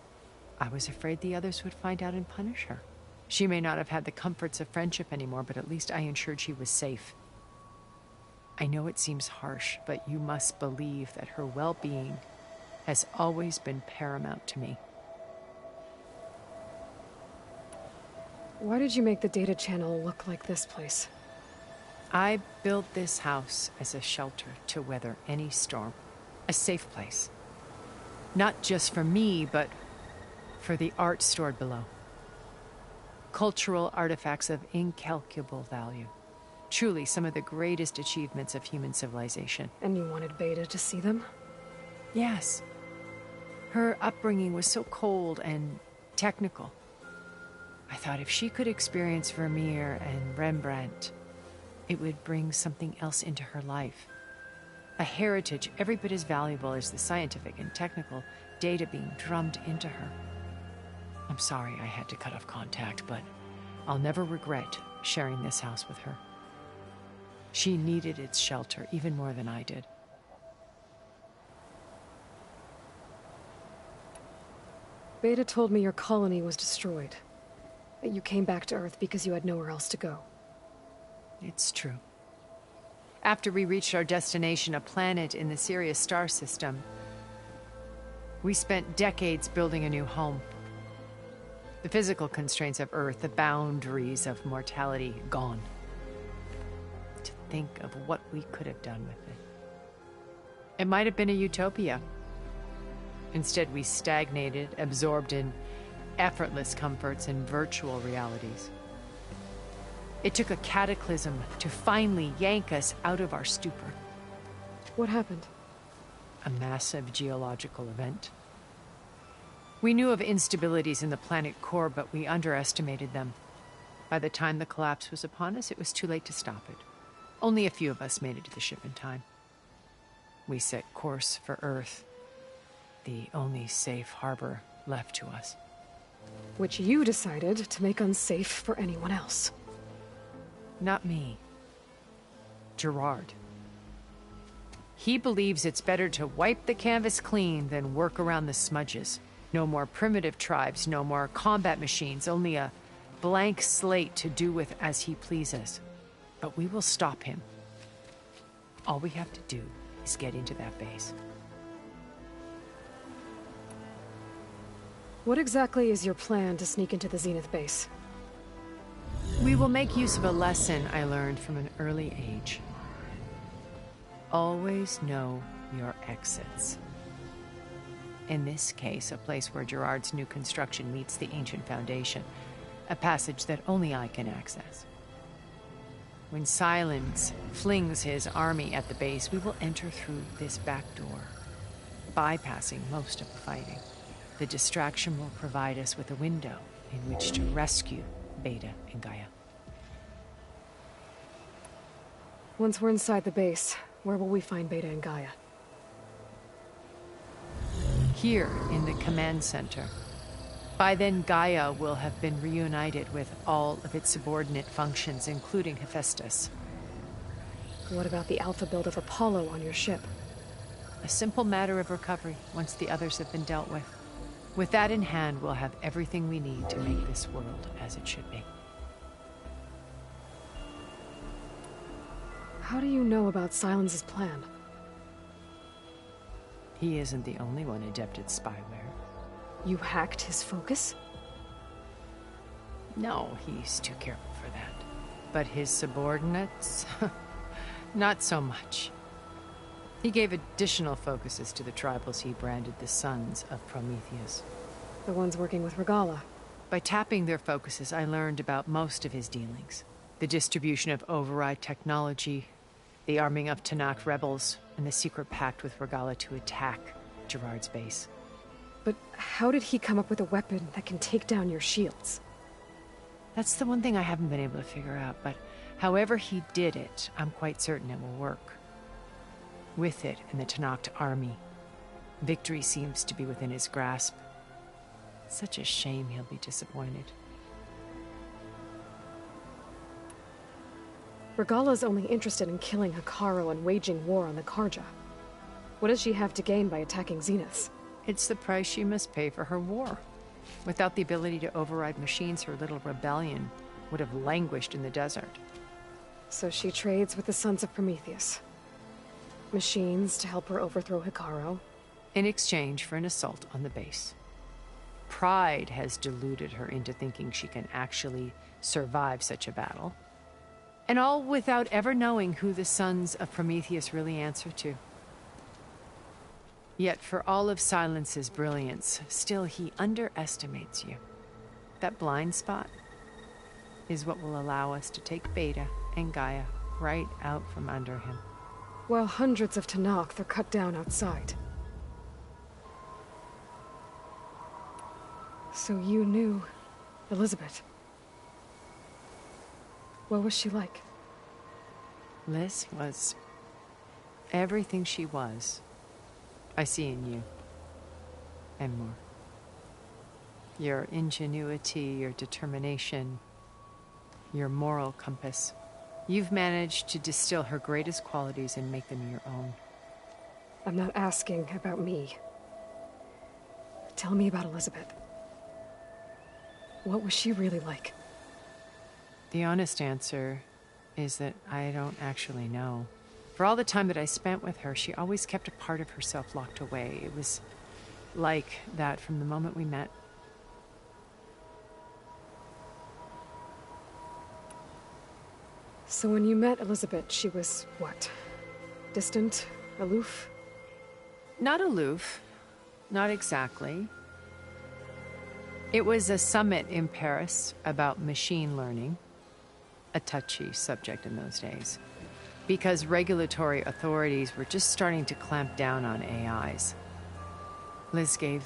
I was afraid the others would find out and punish her. She may not have had the comforts of friendship anymore, but at least I ensured she was safe. I know it seems harsh, but you must believe that her well-being has always been paramount to me. Why did you make the data channel look like this place? I built this house as a shelter to weather any storm. A safe place. Not just for me, but for the art stored below. Cultural artifacts of incalculable value. Truly some of the greatest achievements of human civilization. And you wanted Beta to see them? Yes. Her upbringing was so cold and technical. I thought if she could experience Vermeer and Rembrandt, it would bring something else into her life. A heritage every bit as valuable as the scientific and technical data being drummed into her. I'm sorry I had to cut off contact, but I'll never regret sharing this house with her. She needed its shelter even more than I did. Beta told me your colony was destroyed. That you came back to Earth because you had nowhere else to go. It's true. After we reached our destination, a planet in the Sirius star system, we spent decades building a new home. The physical constraints of Earth, the boundaries of mortality, gone. To think of what we could have done with it. It might have been a utopia. Instead, we stagnated, absorbed in effortless comforts and virtual realities. It took a cataclysm to finally yank us out of our stupor. What happened? A massive geological event. We knew of instabilities in the planet core, but we underestimated them. By the time the collapse was upon us, it was too late to stop it. Only a few of us made it to the ship in time. We set course for Earth, the only safe harbor left to us. Which you decided to make unsafe for anyone else. Not me. Gerard. He believes it's better to wipe the canvas clean than work around the smudges. No more primitive tribes, no more combat machines, only a blank slate to do with as he pleases. But we will stop him. All we have to do is get into that base. What exactly is your plan to sneak into the Zenith base? We will make use of a lesson I learned from an early age. Always know your exits. In this case, a place where Gerard's new construction meets the ancient foundation, a passage that only I can access. When Silence flings his army at the base, we will enter through this back door, bypassing most of the fighting. The distraction will provide us with a window in which to rescue Beta and Gaia. Once we're inside the base, where will we find Beta and Gaia? Here in the command center. By then, Gaia will have been reunited with all of its subordinate functions, including Hephaestus. What about the alpha build of Apollo on your ship? A simple matter of recovery once the others have been dealt with. With that in hand, we'll have everything we need to make this world as it should be. How do you know about Silence's plan? He isn't the only one adept at spyware. You hacked his focus? No, he's too careful for that. But his subordinates? Not so much. He gave additional focuses to the tribals he branded the Sons of Prometheus. The ones working with Regala. By tapping their focuses, I learned about most of his dealings. The distribution of override technology, the arming of Tanakh rebels, and the secret pact with Regala to attack Gerard's base. But how did he come up with a weapon that can take down your shields? That's the one thing I haven't been able to figure out, but however he did it, I'm quite certain it will work. With it and the Tanakh army, victory seems to be within his grasp. Such a shame he'll be disappointed. Regala's only interested in killing Hekarro and waging war on the Karja. What does she have to gain by attacking Zenith? It's the price she must pay for her war. Without the ability to override machines, her little rebellion would have languished in the desert. So she trades with the Sons of Prometheus. Machines to help her overthrow Hikaru. In exchange for an assault on the base. Pride has deluded her into thinking she can actually survive such a battle. And all without ever knowing who the Sons of Prometheus really answer to. Yet for all of Silence's brilliance, still he underestimates you. That blind spot is what will allow us to take Beta and Gaia right out from under him. While hundreds of Tenakth are cut down outside. So you knew Elizabeth. What was she like? Liz was everything she was. I see in you. And more. Your ingenuity, your determination, your moral compass. You've managed to distill her greatest qualities and make them your own. I'm not asking about me. Tell me about Elizabeth. What was she really like? The honest answer is that I don't actually know. For all the time that I spent with her, she always kept a part of herself locked away. It was like that from the moment we met. So when you met Elizabeth, she was what? Distant? Aloof? Not aloof. Not exactly. It was a summit in Paris about machine learning. A touchy subject in those days. Because regulatory authorities were just starting to clamp down on AIs. Liz gave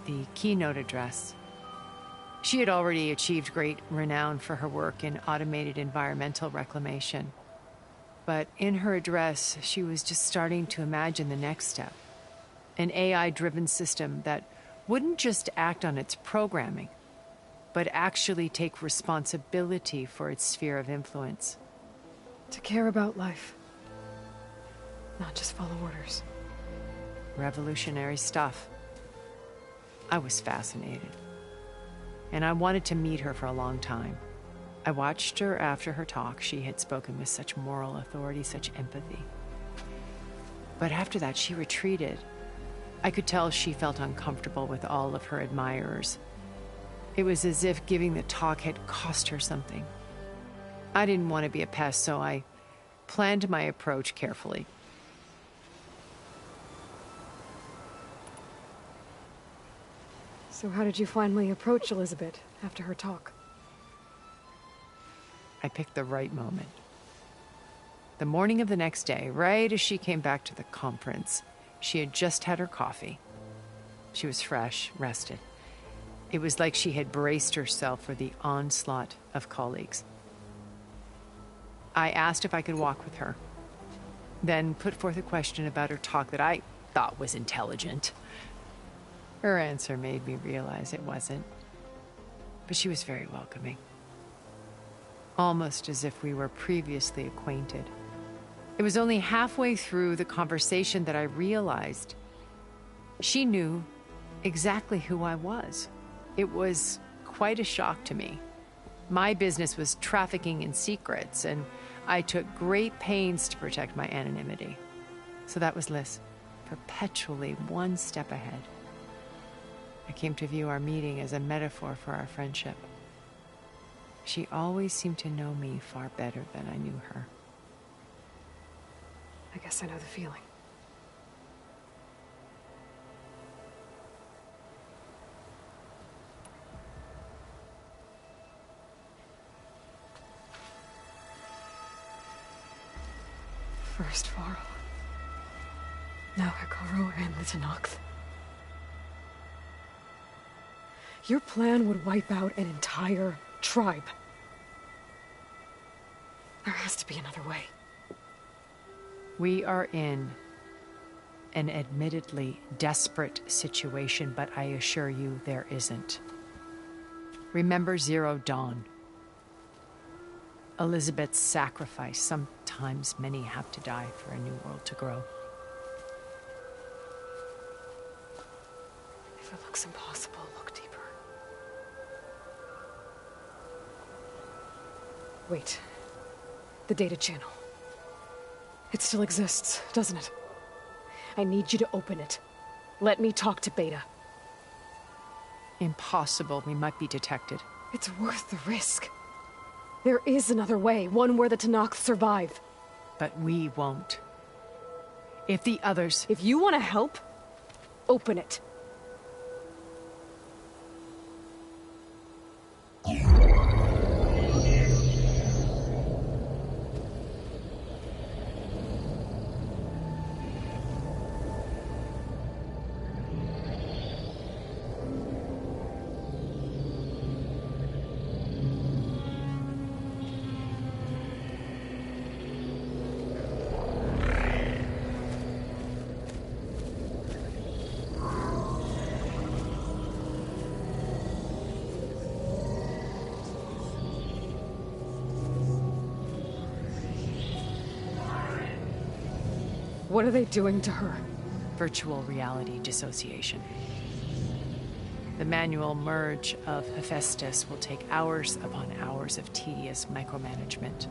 the keynote address. She had already achieved great renown for her work in automated environmental reclamation. But in her address, she was just starting to imagine the next step. An AI-driven system that wouldn't just act on its programming, but actually take responsibility for its sphere of influence. To care about life. Not just follow orders. Revolutionary stuff. I was fascinated. And I wanted to meet her for a long time. I watched her after her talk. She had spoken with such moral authority, such empathy. But after that, she retreated. I could tell she felt uncomfortable with all of her admirers. It was as if giving the talk had cost her something. I didn't want to be a pest, so I planned my approach carefully. So how did you finally approach Elizabeth after her talk? I picked the right moment. The morning of the next day, right as she came back to the conference, she had just had her coffee. She was fresh, rested. It was like she had braced herself for the onslaught of colleagues. I asked if I could walk with her, then put forth a question about her talk that I thought was intelligent. Her answer made me realize it wasn't, but she was very welcoming. Almost as if we were previously acquainted. It was only halfway through the conversation that I realized she knew exactly who I was. It was quite a shock to me. My business was trafficking in secrets, and I took great pains to protect my anonymity. So that was Liz, perpetually one step ahead. I came to view our meeting as a metaphor for our friendship. She always seemed to know me far better than I knew her. I guess I know the feeling. First Varl. Now Hikaru and the Tenakth. Your plan would wipe out an entire tribe. There has to be another way. We are in an admittedly desperate situation, but I assure you there isn't. Remember Zero Dawn. Elizabeth's sacrifice. Sometimes many have to die for a new world to grow. If it looks impossible, look deeper. Wait. The data channel. It still exists, doesn't it? I need you to open it. Let me talk to Beta. Impossible. We might be detected. It's worth the risk. There is another way, one where the Tanakh survive. But we won't. If the others... If you want to help, open it. What are they doing to her? Virtual reality dissociation. The manual merge of Hephaestus will take hours upon hours of tedious micromanagement.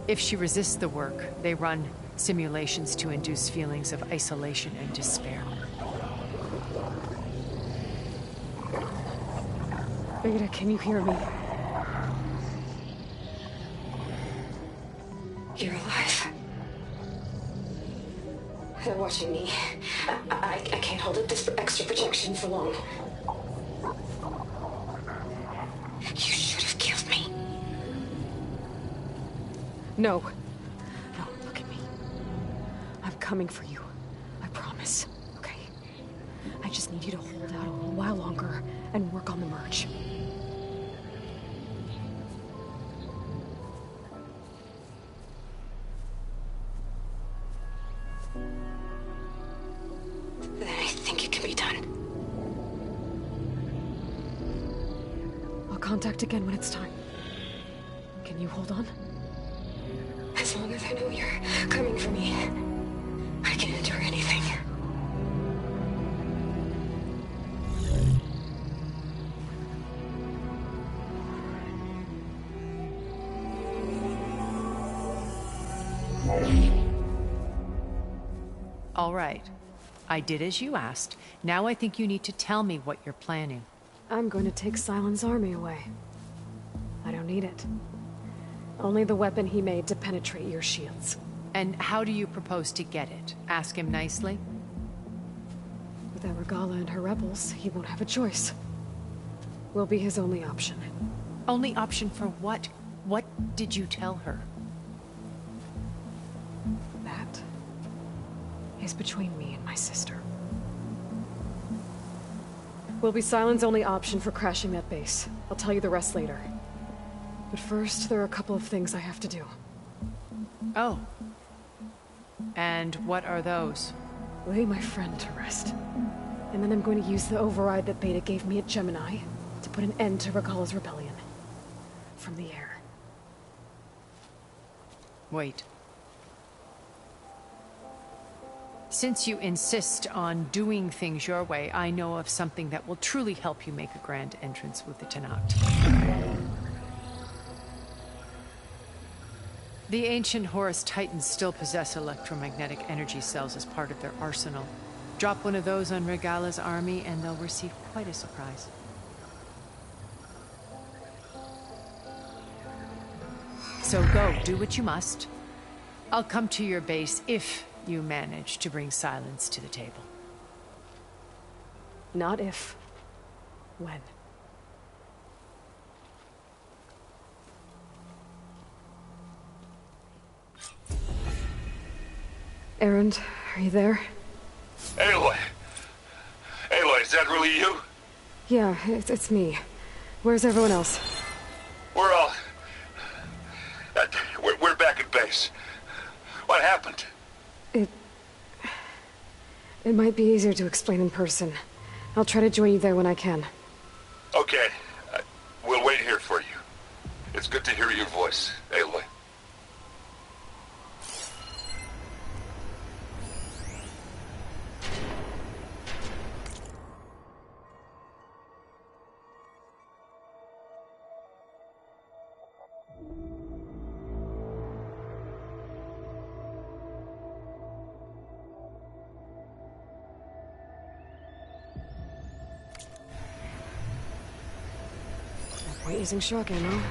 If she resists the work, they run simulations to induce feelings of isolation and despair. Beta, can you hear me? You're alive. They're watching me. I can't hold up this extra protection for long. You should have killed me. No. No, look at me. I'm coming for you. I promise. Okay? I just need you to hold out a little while longer and work on the merge. Then I think it can be done. I'll contact again when it's time. Can you hold on? As long as I know you're coming for me, I can endure anything. All right. I did as you asked. Now I think you need to tell me what you're planning. I'm going to take Silent's army away. I don't need it. Only the weapon he made to penetrate your shields. And how do you propose to get it? Ask him nicely? Without Regala and her rebels, he won't have a choice. We'll be his only option. Only option for what? What did you tell her? That is between me and my sister. Will be Silent's only option for crashing that base. I'll tell you the rest later. But first, there are a couple of things I have to do. Oh. And what are those? Lay my friend to rest. And then I'm going to use the override that Beta gave me at Gemini to put an end to Regala's rebellion. From the air. Wait. Since you insist on doing things your way, I know of something that will truly help you make a grand entrance with the Tanakh. The ancient Horus Titans still possess electromagnetic energy cells as part of their arsenal. Drop one of those on Regala's army and they'll receive quite a surprise. So go, do what you must. I'll come to your base if you manage to bring silence to the table. Not if. When. Erend, are you there? Aloy! Aloy, is that really you? Yeah, it's me. Where's everyone else? We're all... We're back at base. What happened? It might be easier to explain in person. I'll try to join you there when I can. Okay. We'll wait here for you. It's good to hear your voice, Aloy. Using shock ammo.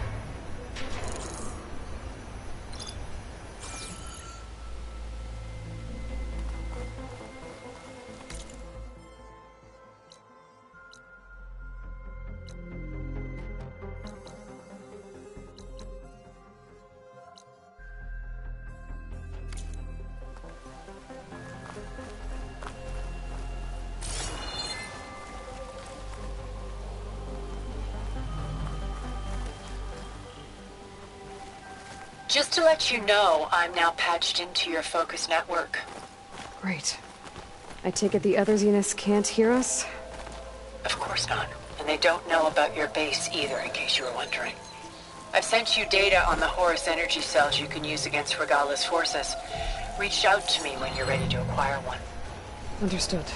Just to let you know, I'm now patched into your focus network. Great. I take it the other Zeniths can't hear us? Of course not. And they don't know about your base either, in case you were wondering. I've sent you data on the Horus energy cells you can use against Regala's forces. Reach out to me when you're ready to acquire one. Understood.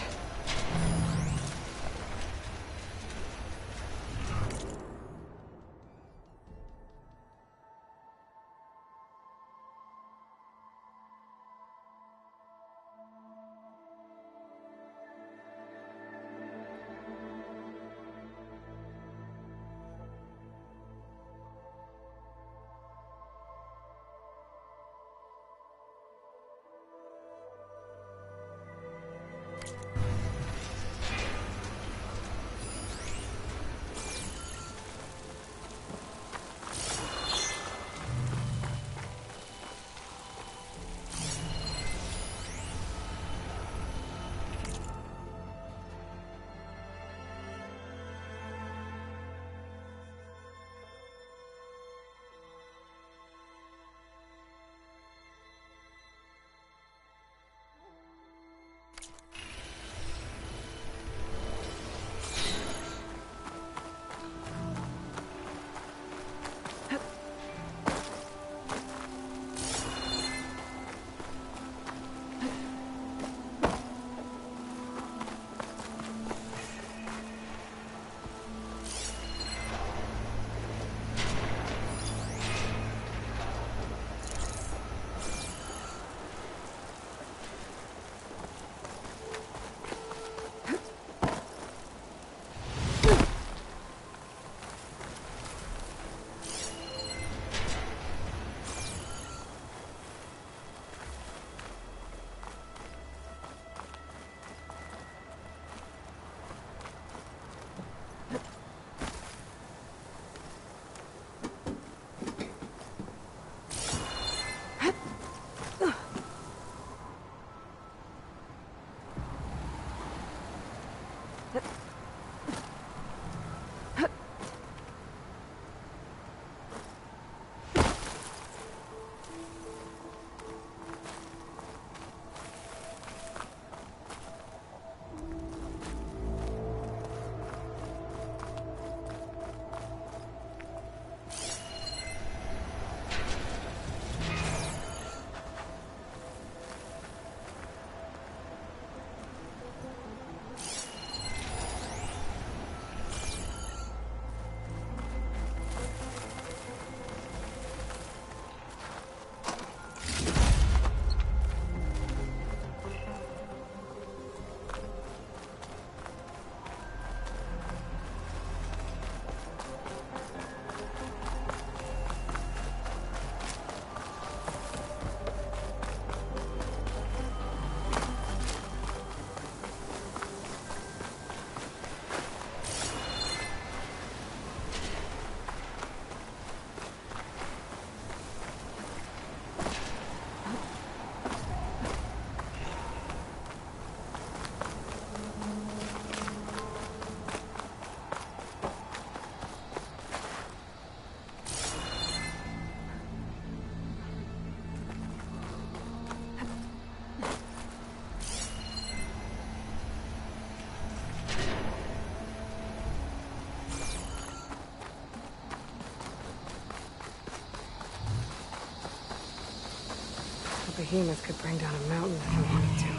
The behemoth could bring down a mountain if I wanted to.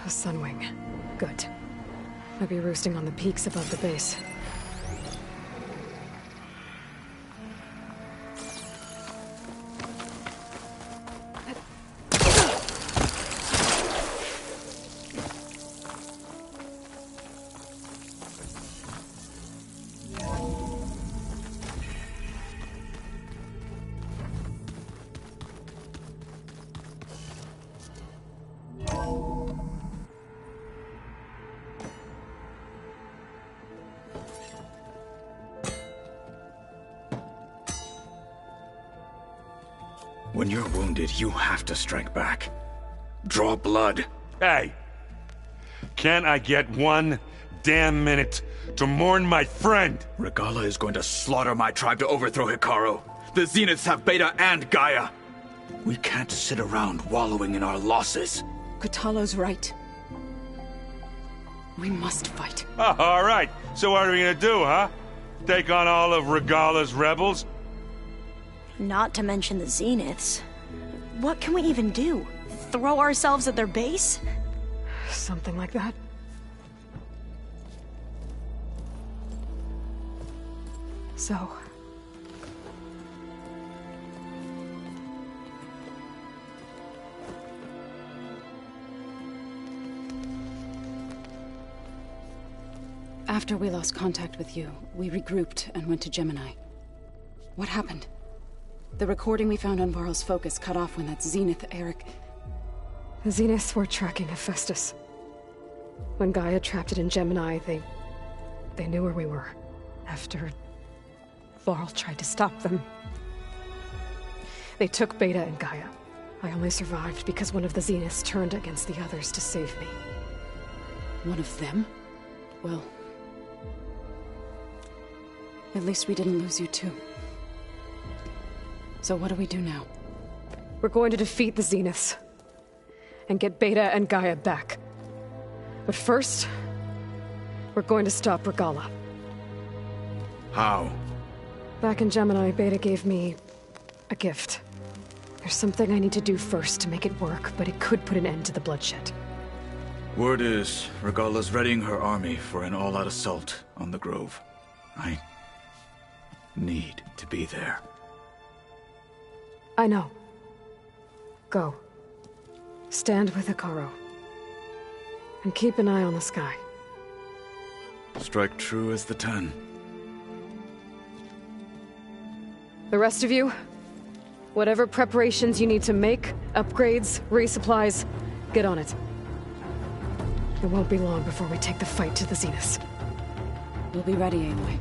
A sunwing. Good. Might be roosting on the peaks above the base. When you're wounded, you have to strike back. Draw blood. Hey! Can't I get one damn minute to mourn my friend? Regala is going to slaughter my tribe to overthrow Hikaru. The Zeniths have Beta and Gaia. We can't sit around wallowing in our losses. Kotallo's right. We must fight. Oh, all right. So what are we gonna do, huh? Take on all of Regala's rebels? Not to mention the Zeniths. What can we even do? Throw ourselves at their base? Something like that. So... After we lost contact with you, we regrouped and went to Gemini. What happened? The recording we found on Varl's focus cut off when that Zenith, Eric... The Zeniths were tracking Hephaestus. When Gaia trapped it in Gemini, they knew where we were. After... Varl tried to stop them. They took Beta and Gaia. I only survived because one of the Zeniths turned against the others to save me. One of them? Well... At least we didn't lose you too. So what do we do now? We're going to defeat the Zeniths. And get Beta and Gaia back. But first... we're going to stop Regala. How? Back in Gemini, Beta gave me... a gift. There's something I need to do first to make it work, but it could put an end to the bloodshed. Word is, Regala's readying her army for an all-out assault on the Grove. I... need to be there. I know. Go. Stand with Hikaru. And keep an eye on the sky. Strike true as the 10. The rest of you, whatever preparations you need to make, upgrades, resupplies, get on it. It won't be long before we take the fight to the Zeniths. We'll be ready, Aloy.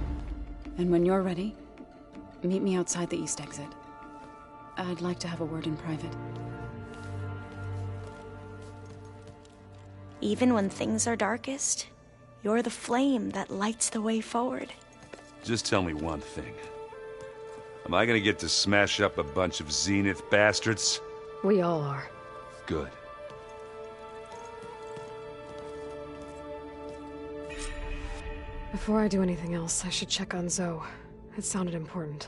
And when you're ready, meet me outside the east exit. I'd like to have a word in private. Even when things are darkest, you're the flame that lights the way forward. Just tell me one thing. Am I gonna get to smash up a bunch of Zenith bastards? We all are. Good. Before I do anything else, I should check on Zoe. It sounded important.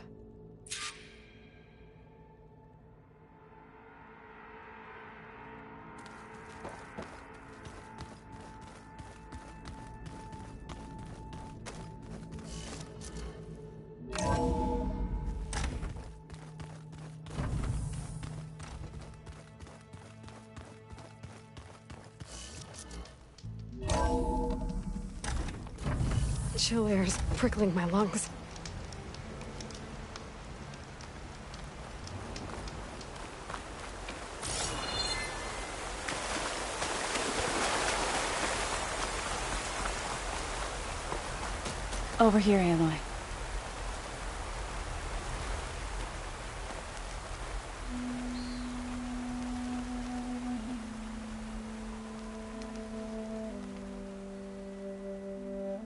Chill air is prickling my lungs. Over here, Aloy.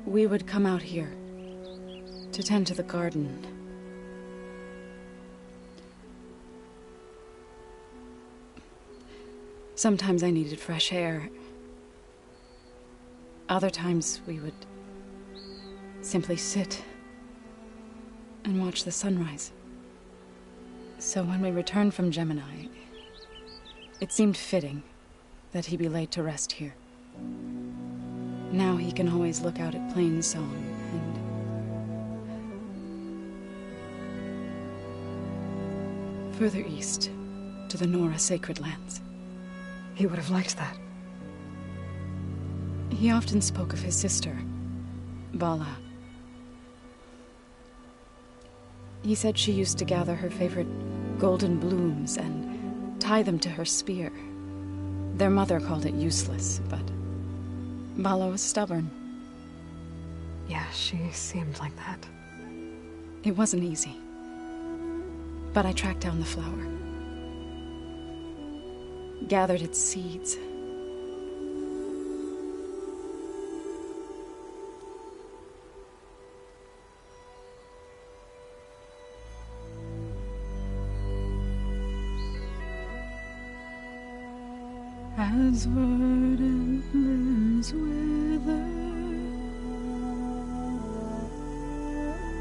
We would come out here to tend to the garden. Sometimes I needed fresh air. Other times we would simply sit and watch the sunrise. So when we returned from Gemini, it seemed fitting that he be laid to rest here. Now he can always look out at Plainsong and... further east, to the Nora Sacred Lands. He would have liked that. He often spoke of his sister, Bala. He said she used to gather her favorite golden blooms and tie them to her spear. Their mother called it useless, but Bala was stubborn. Yeah, she seemed like that. It wasn't easy. But I tracked down the flower. Gathered its seeds. As verdant limbs wither,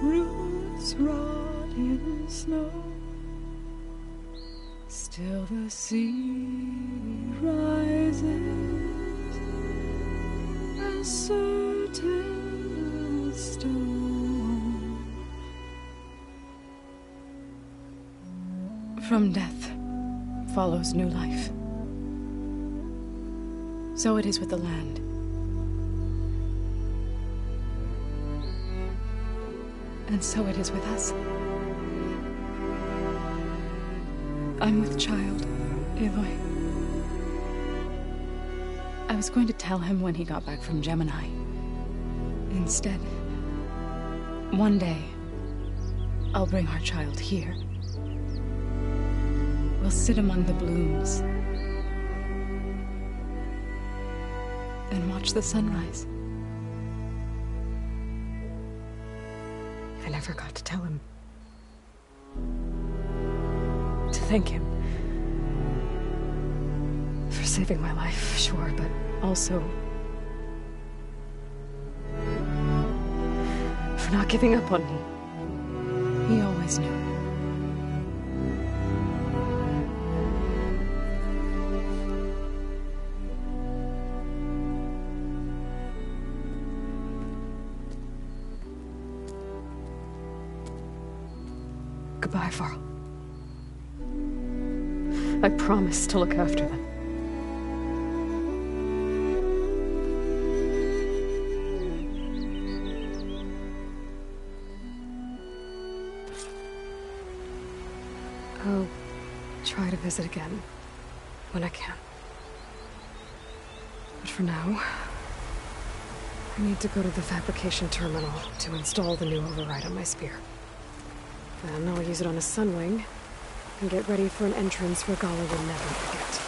roots rot in snow, still the sea rises, as certain as stone. From death follows new life. So it is with the land. And so it is with us. I'm with child, Aloy. I was going to tell him when he got back from Gemini. Instead, one day, I'll bring our child here. We'll sit among the blooms and watch the sunrise. I never got to tell him. To thank him. For saving my life, sure, but also... for not giving up on me. He always knew. Goodbye, Varl. I promise to look after them. I'll try to visit again when I can. But for now, I need to go to the fabrication terminal to install the new override on my spear. Then I'll use it on a sunwing and get ready for an entrance Regala will never forget.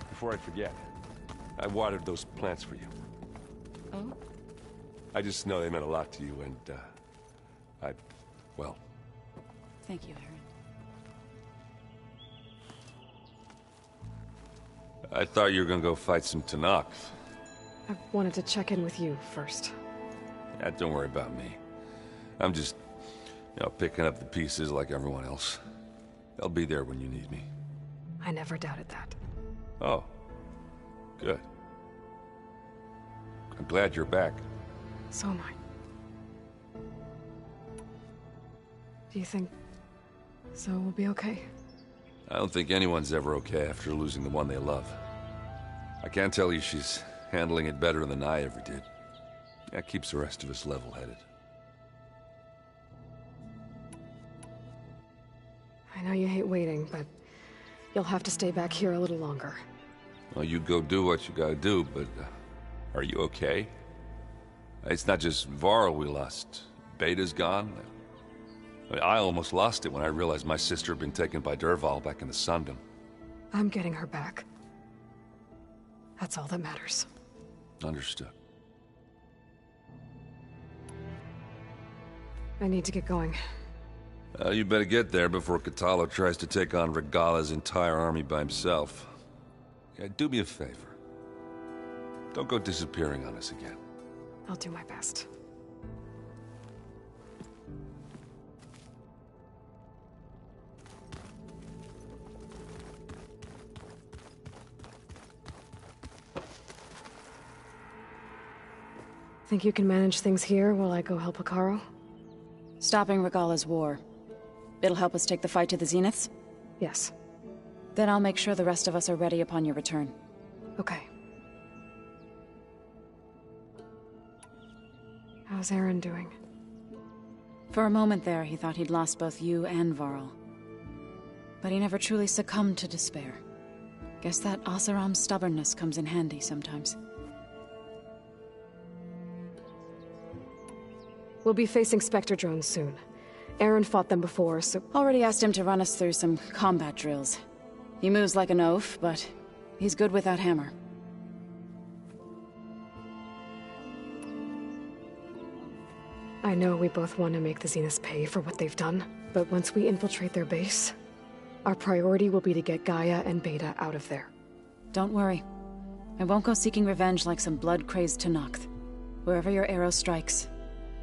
Before I forget, I watered those plants for you. Oh? I just know they meant a lot to you, and, well... Thank you, Aaron. I thought you were gonna go fight some Tanakh. I wanted to check in with you first. Yeah, don't worry about me. I'm just, picking up the pieces like everyone else. They'll be there when you need me. I never doubted that. Oh. Good. I'm glad you're back. So am I. Do you think Zoe will be okay? I don't think anyone's ever okay after losing the one they love. I can't tell you she's handling it better than I ever did. That keeps the rest of us level-headed. I know you hate waiting, but you'll have to stay back here a little longer. Well, you go do what you gotta do, but are you okay? It's not just Varl we lost. Beta's gone. I almost lost it when I realized my sister had been taken by Dervahl back in the Sundom. I'm getting her back. That's all that matters. Understood. I need to get going. You better get there before Katalo tries to take on Regala's entire army by himself. Yeah, do me a favor. Don't go disappearing on us again. I'll do my best. Think you can manage things here while I go help Hekarro? Stopping Regala's war. It'll help us take the fight to the Zeniths? Yes. Then I'll make sure the rest of us are ready upon your return. Okay. How's Aaron doing? For a moment there, he thought he'd lost both you and Varl. But he never truly succumbed to despair. Guess that Oseram's stubbornness comes in handy sometimes. We'll be facing Spectre drones soon. Aaron fought them before, so... Already asked him to run us through some combat drills. He moves like an oaf, but he's good with that hammer. I know we both want to make the Zeniths pay for what they've done, but once we infiltrate their base, our priority will be to get Gaia and Beta out of there. Don't worry. I won't go seeking revenge like some blood-crazed Tenakth. Wherever your arrow strikes,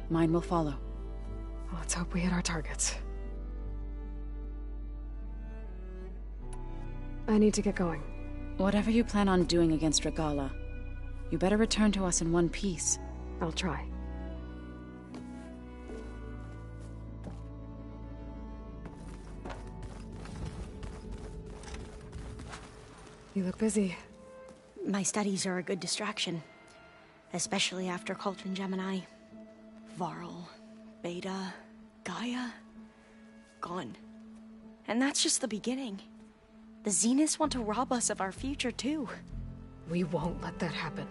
mine will follow. Let's hope we hit our targets. I need to get going. Whatever you plan on doing against Regala, you better return to us in one piece. I'll try. You look busy. My studies are a good distraction. Especially after Cauldron Gemini. Varl, Beta, Gaia, gone. And that's just the beginning. The Zeniths want to rob us of our future, too. We won't let that happen.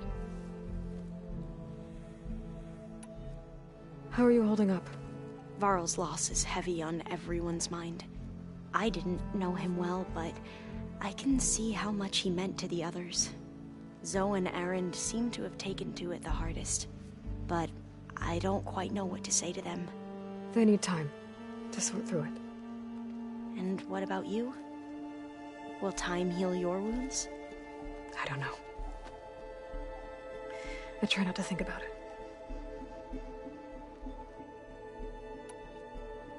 How are you holding up? Varl's loss is heavy on everyone's mind. I didn't know him well, but I can see how much he meant to the others. Zoe and Aaron seem to have taken to it the hardest, but I don't quite know what to say to them. They need time to sort through it. And what about you? Will time heal your wounds? I don't know. I try not to think about it.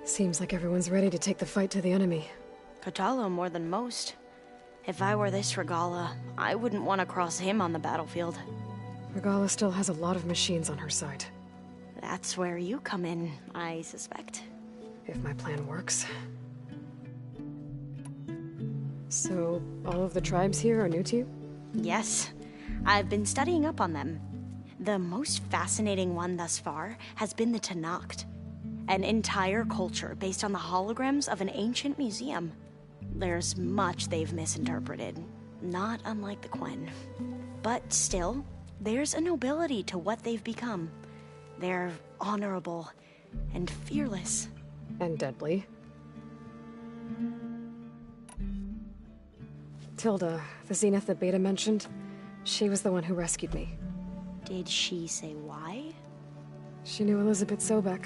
Seems like everyone's ready to take the fight to the enemy. Katalo more than most. If I were this Regala, I wouldn't want to cross him on the battlefield. Regala still has a lot of machines on her side. That's where you come in, I suspect. If my plan works. So, all of the tribes here are new to you? Yes. I've been studying up on them. The most fascinating one thus far has been the Tenakth. An entire culture based on the holograms of an ancient museum. There's much they've misinterpreted, not unlike the Quen. But still, there's a nobility to what they've become. They're honorable and fearless. And deadly. Tilda, the Zenith that Beta mentioned, she was the one who rescued me. Did she say why? She knew Elizabeth Sobek.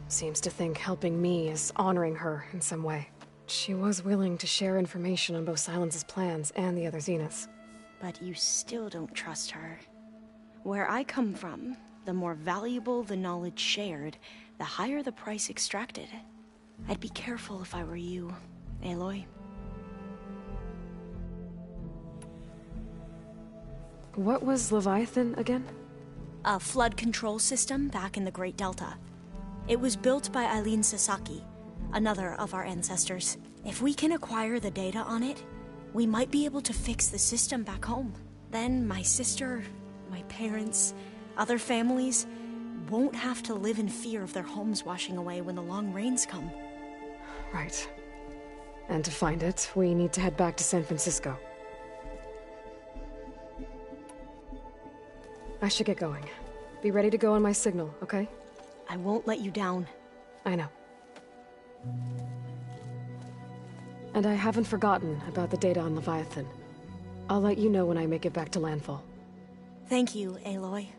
Seems to think helping me is honoring her in some way. She was willing to share information on both Silence's plans and the other Zeniths. But you still don't trust her. Where I come from, the more valuable the knowledge shared, the higher the price extracted. I'd be careful if I were you, Aloy. What was Leviathan again? A flood control system back in the Great Delta. It was built by Eileen Sasaki, another of our ancestors. If we can acquire the data on it, we might be able to fix the system back home. Then my sister, my parents, other families won't have to live in fear of their homes washing away when the long rains come. Right. And to find it, we need to head back to San Francisco. I should get going. Be ready to go on my signal, okay? I won't let you down. I know. And I haven't forgotten about the data on Leviathan. I'll let you know when I make it back to landfall. Thank you, Aloy.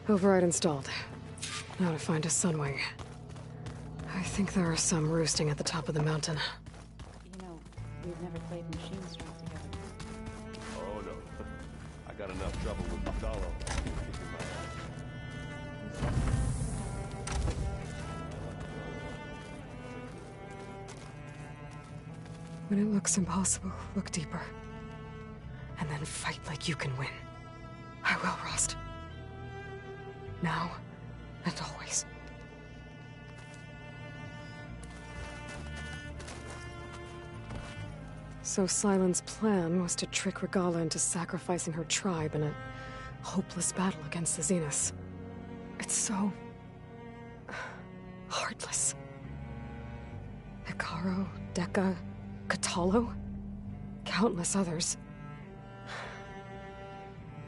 Override installed. Now to find a sunwing. I think there are some roosting at the top of the mountain. You know, we've never played machine strike together. Oh no. I got enough trouble with Apollo. When it looks impossible, look deeper. And then fight like you can win. I will, Rost. Now and always. So Silent's plan was to trick Regala into sacrificing her tribe in a hopeless battle against the Zeniths. It's so... heartless. Hikaru, Dekka, Katalo, countless others.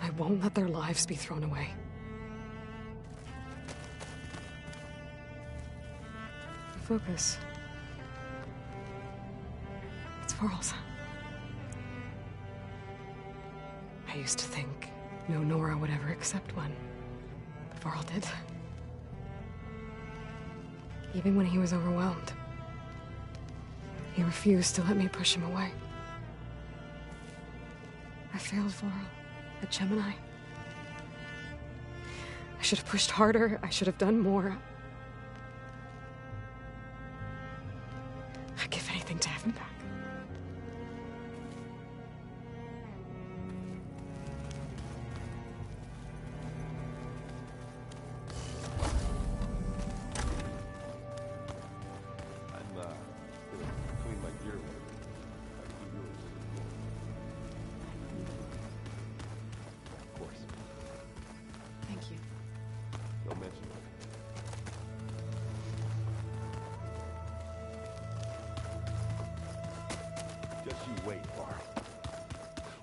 I won't let their lives be thrown away. Focus. It's Varl's. I used to think no Nora would ever accept one, but Varl did. Even when he was overwhelmed. He refused to let me push him away. I failed Varl at Gemini. I should have pushed harder. I should have done more. I'd give anything to have him back.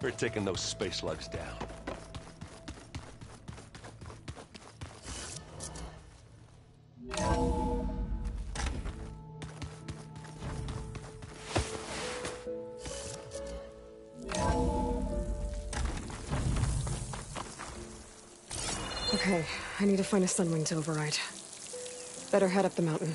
We're taking those space slugs down. Okay, I need to find a sunwing to override. Better head up the mountain.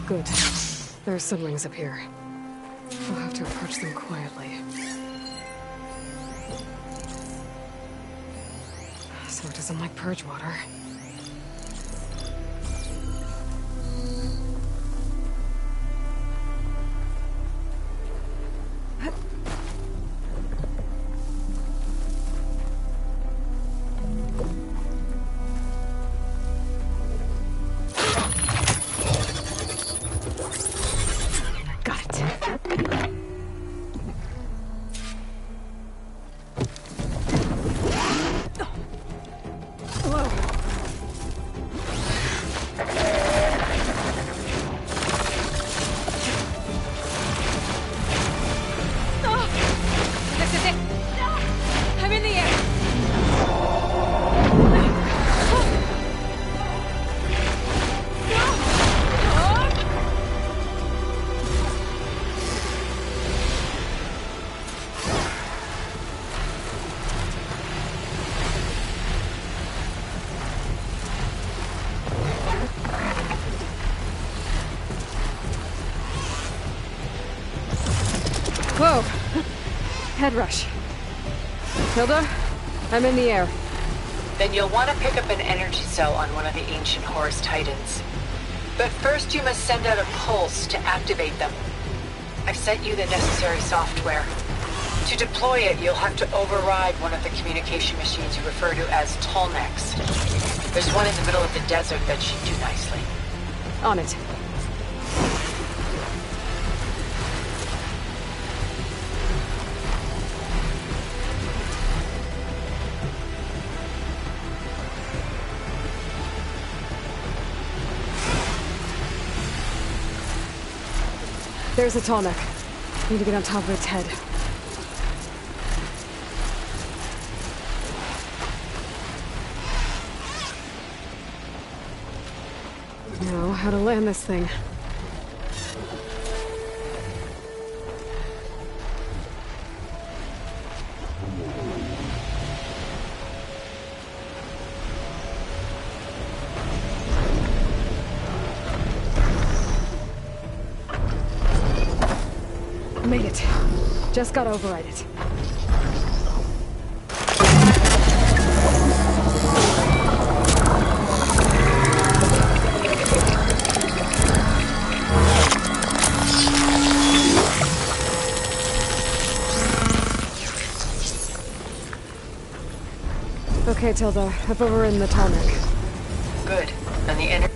Good. There are sunwings up here. I'll have to approach them quietly. So it doesn't like purge water. Whoa! Head rush. Hilda, I'm in the air. Then you'll want to pick up an energy cell on one of the ancient Horus Titans. But first you must send out a pulse to activate them. I've sent you the necessary software. To deploy it, you'll have to override one of the communication machines you refer to as Tolnex. There's one in the middle of the desert that should do nicely. On it. There's a tall neck. Need to get on top of its head. Now, how to land this thing. Made it. Just gotta override it. Okay, Tilda. I've overridden the tall neck. Good. And the energy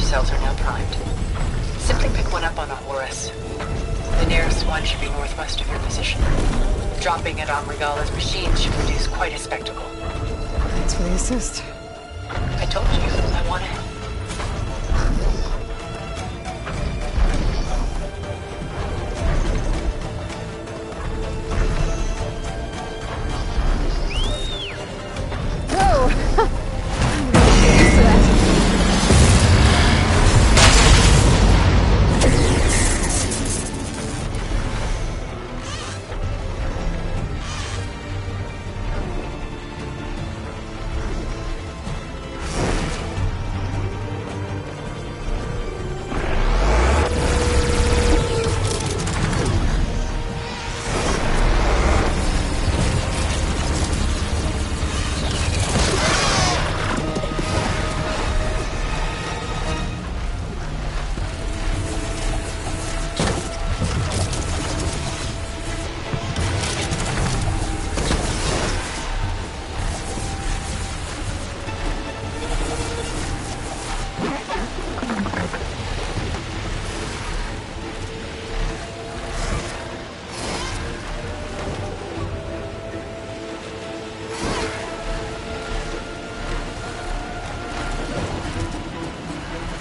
cells are now primed. Simply pick one up on a Horus. The nearest one should be northwest of your position. Dropping it on Regala's machine should produce quite a spectacle. Thanks for the assist. I told you, I want to help.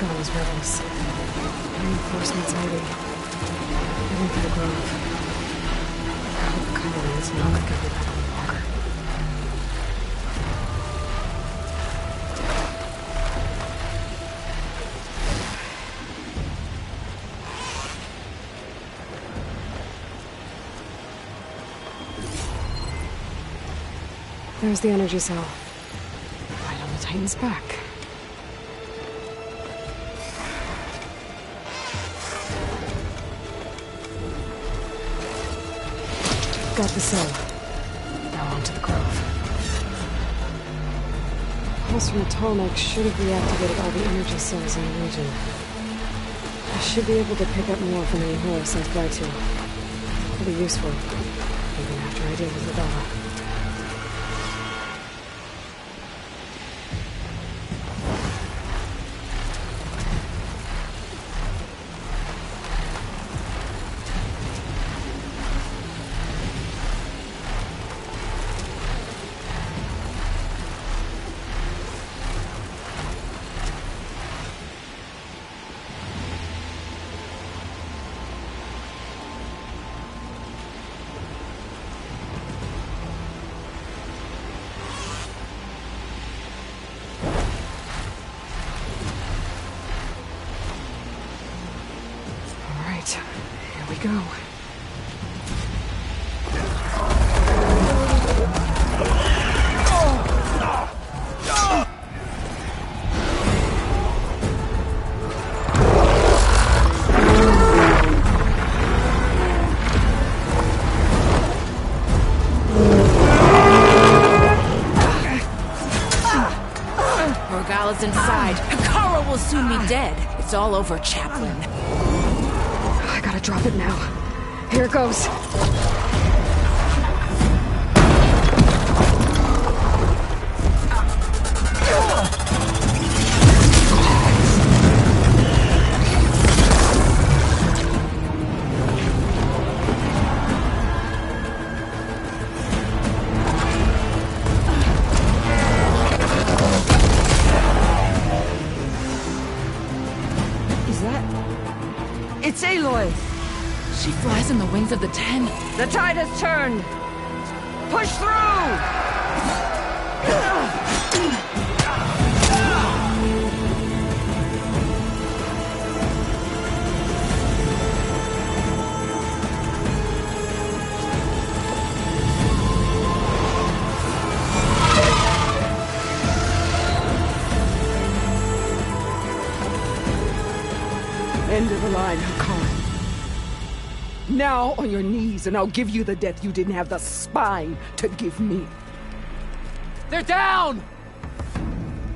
Those rebels. Reinforcements hiding. Heading for the grove. I hope the Kyberne's not gonna give me that any longer. There's the energy cell. Right on the Titan's back. Got the cell. Now onto the grove. Pulse from the tall neck should have reactivated all the energy cells in the region. I should be able to pick up more from any Horus I fly to. It'll be useful, even after I deal with Regala. Here we go. Regala's inside. Hikaru will soon be dead. It's all over, Chaplain. I gotta drop it now. Here it goes. Is that... It's Aloy! She flies on the wings of the Ten. The tide has turned! Push through! End of the line, Hakan. Now on your knees, and I'll give you the death you didn't have the spine to give me. They're down!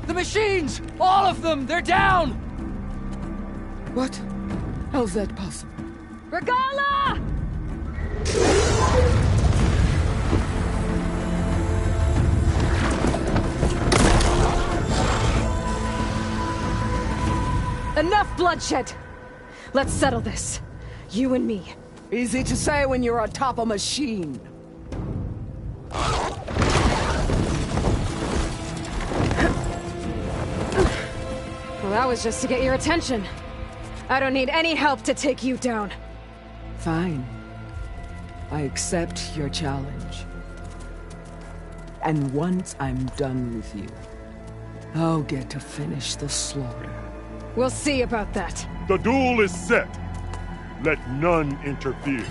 The machines! All of them! They're down! What? How's that possible? Regala! Enough bloodshed! Let's settle this. You and me. Easy to say when you're on top of a machine. Well, that was just to get your attention. I don't need any help to take you down. Fine. I accept your challenge. And once I'm done with you, I'll get to finish the slaughter. We'll see about that. The duel is set. Let none interfere.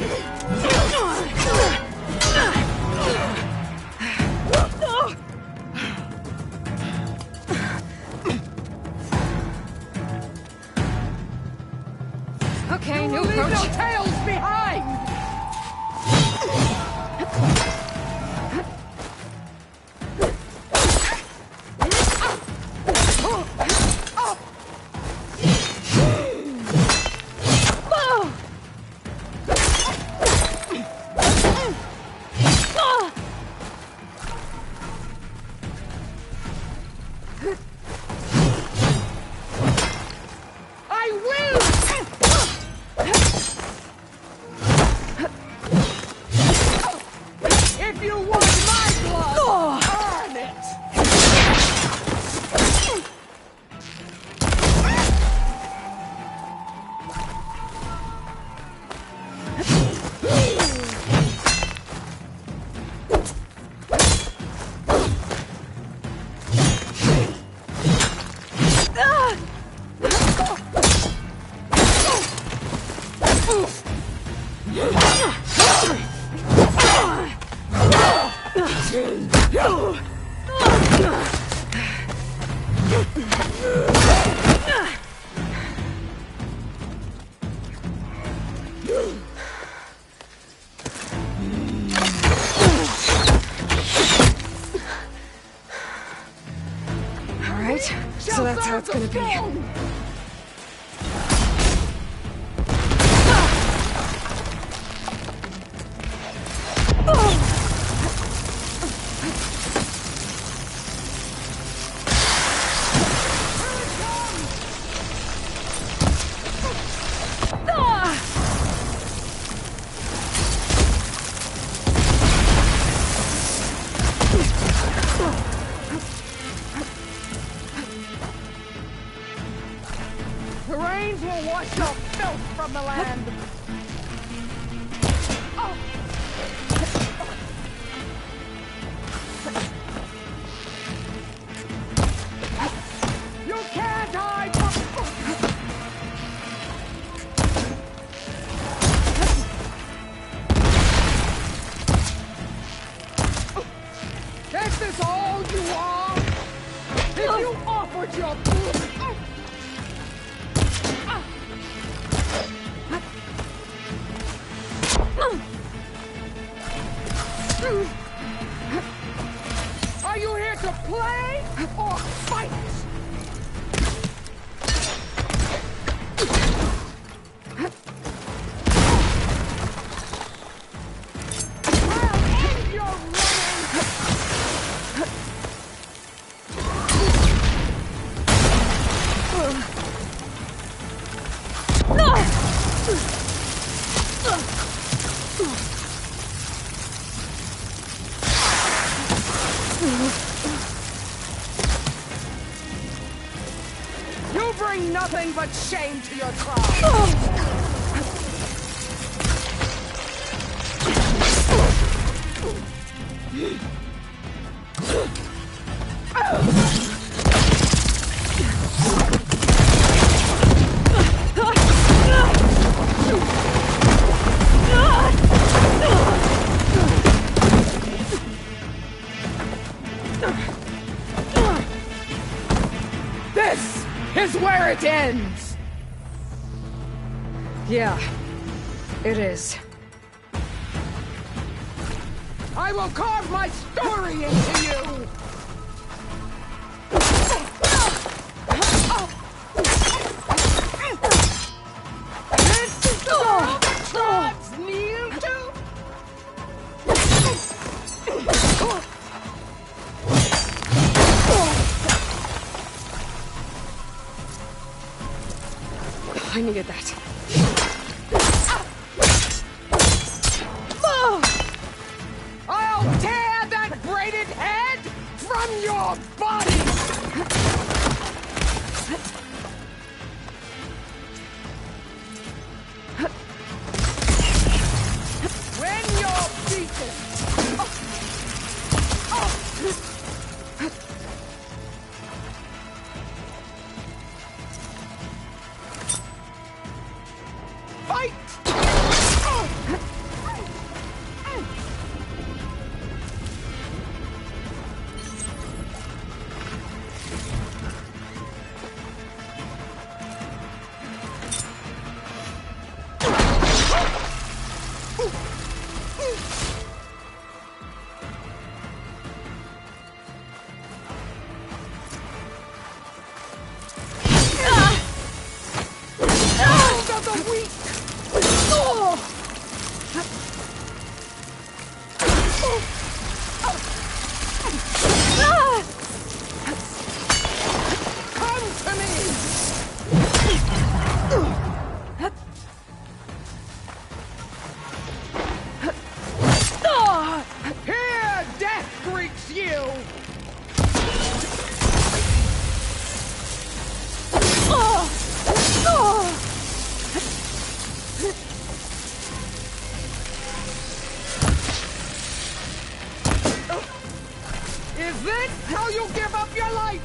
Okay, new Leave approach. no tails behind! So that's how it's gonna be. The rains will wash off filth from the land. You can't hide Is this all you are? If you offered your Are you here to play or fight? I'll end your You bring nothing nothing but shame to your tribe. This is where it ends! Yeah, it is. I will carve my story into you! This is the world that tribes kneel to? I needed that. I'll tear that braided head from your body! When you're beaten! Fight! Here, death greets you! Is this how you give up your life?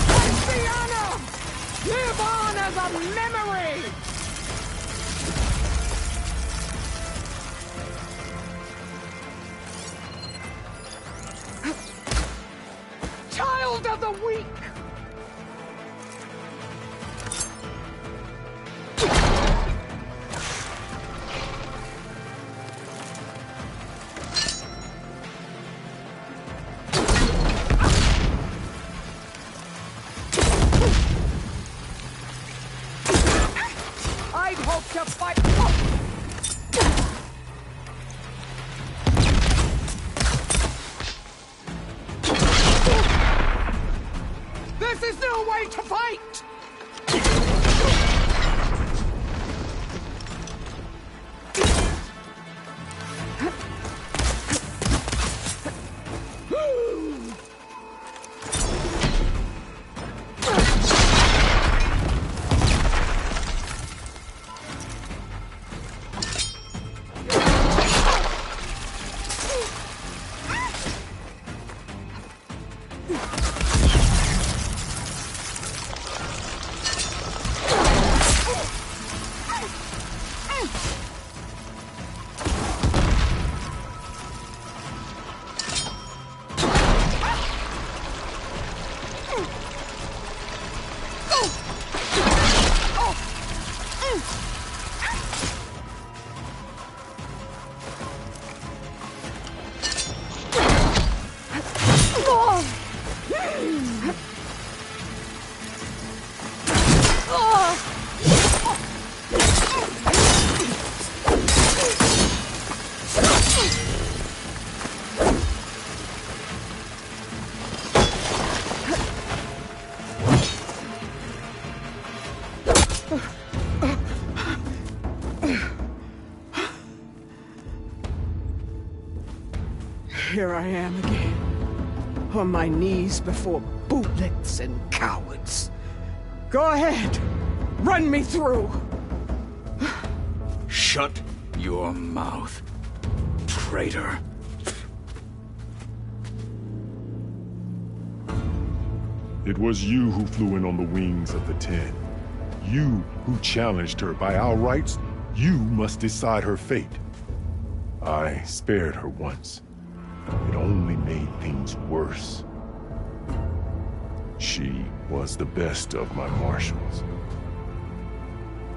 Take the honor! Live on as a memory! Child of the weak! I'd hope to fight. This is no way to fight! Here I am again. on my knees before bootlets and cowards. Go ahead, run me through. Shut your mouth, traitor. It was you who flew in on the wings of the 10. You who challenged her. By our rights, you must decide her fate. I spared her once. It only made things worse. She was the best of my marshals.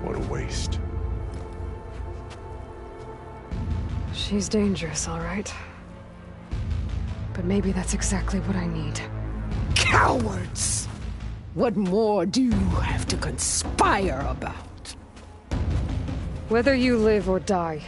What a waste. She's dangerous, all right. But maybe that's exactly what I need. Cowards! What more do you have to conspire about? Whether you live or die.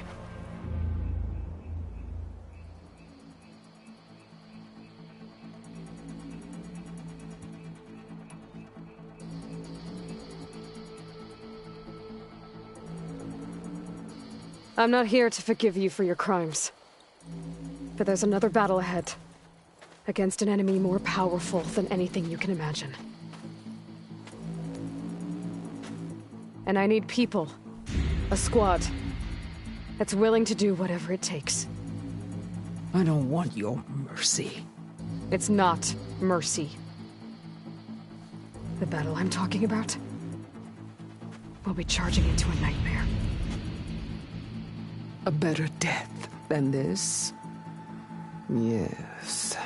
I'm not here to forgive you for your crimes. But there's another battle ahead. Against an enemy more powerful than anything you can imagine. And I need people. A squad. That's willing to do whatever it takes. I don't want your mercy. It's not mercy. The battle I'm talking about will be charging into a nightmare. A better death than this? Yes.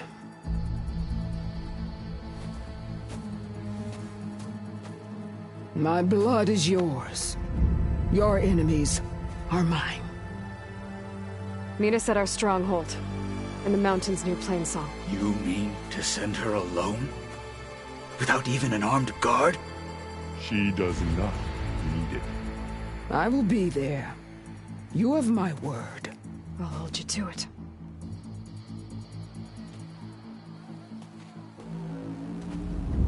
My blood is yours. Your enemies are mine. Meet us at our stronghold, in the mountains near Plainsong. You mean to send her alone? Without even an armed guard? She does not need it. I will be there. You have my word. I'll hold you to it.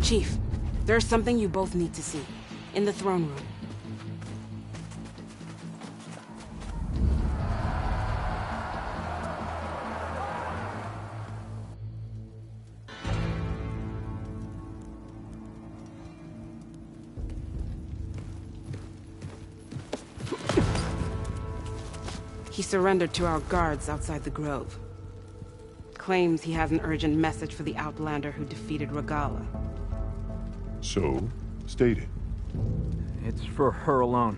Chief, there's something you both need to see. In the throne room. He surrendered to our guards outside the grove. Claims he has an urgent message for the Outlander who defeated Regala. So, state it. It's for her alone.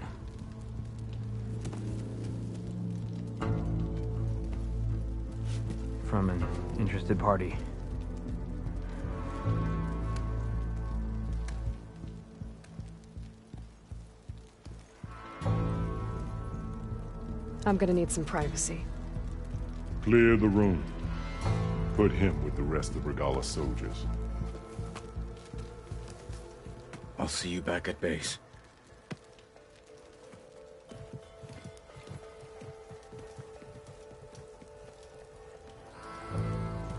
From an interested party. I'm gonna need some privacy. Clear the room. Put him with the rest of Regala's soldiers. I'll see you back at base.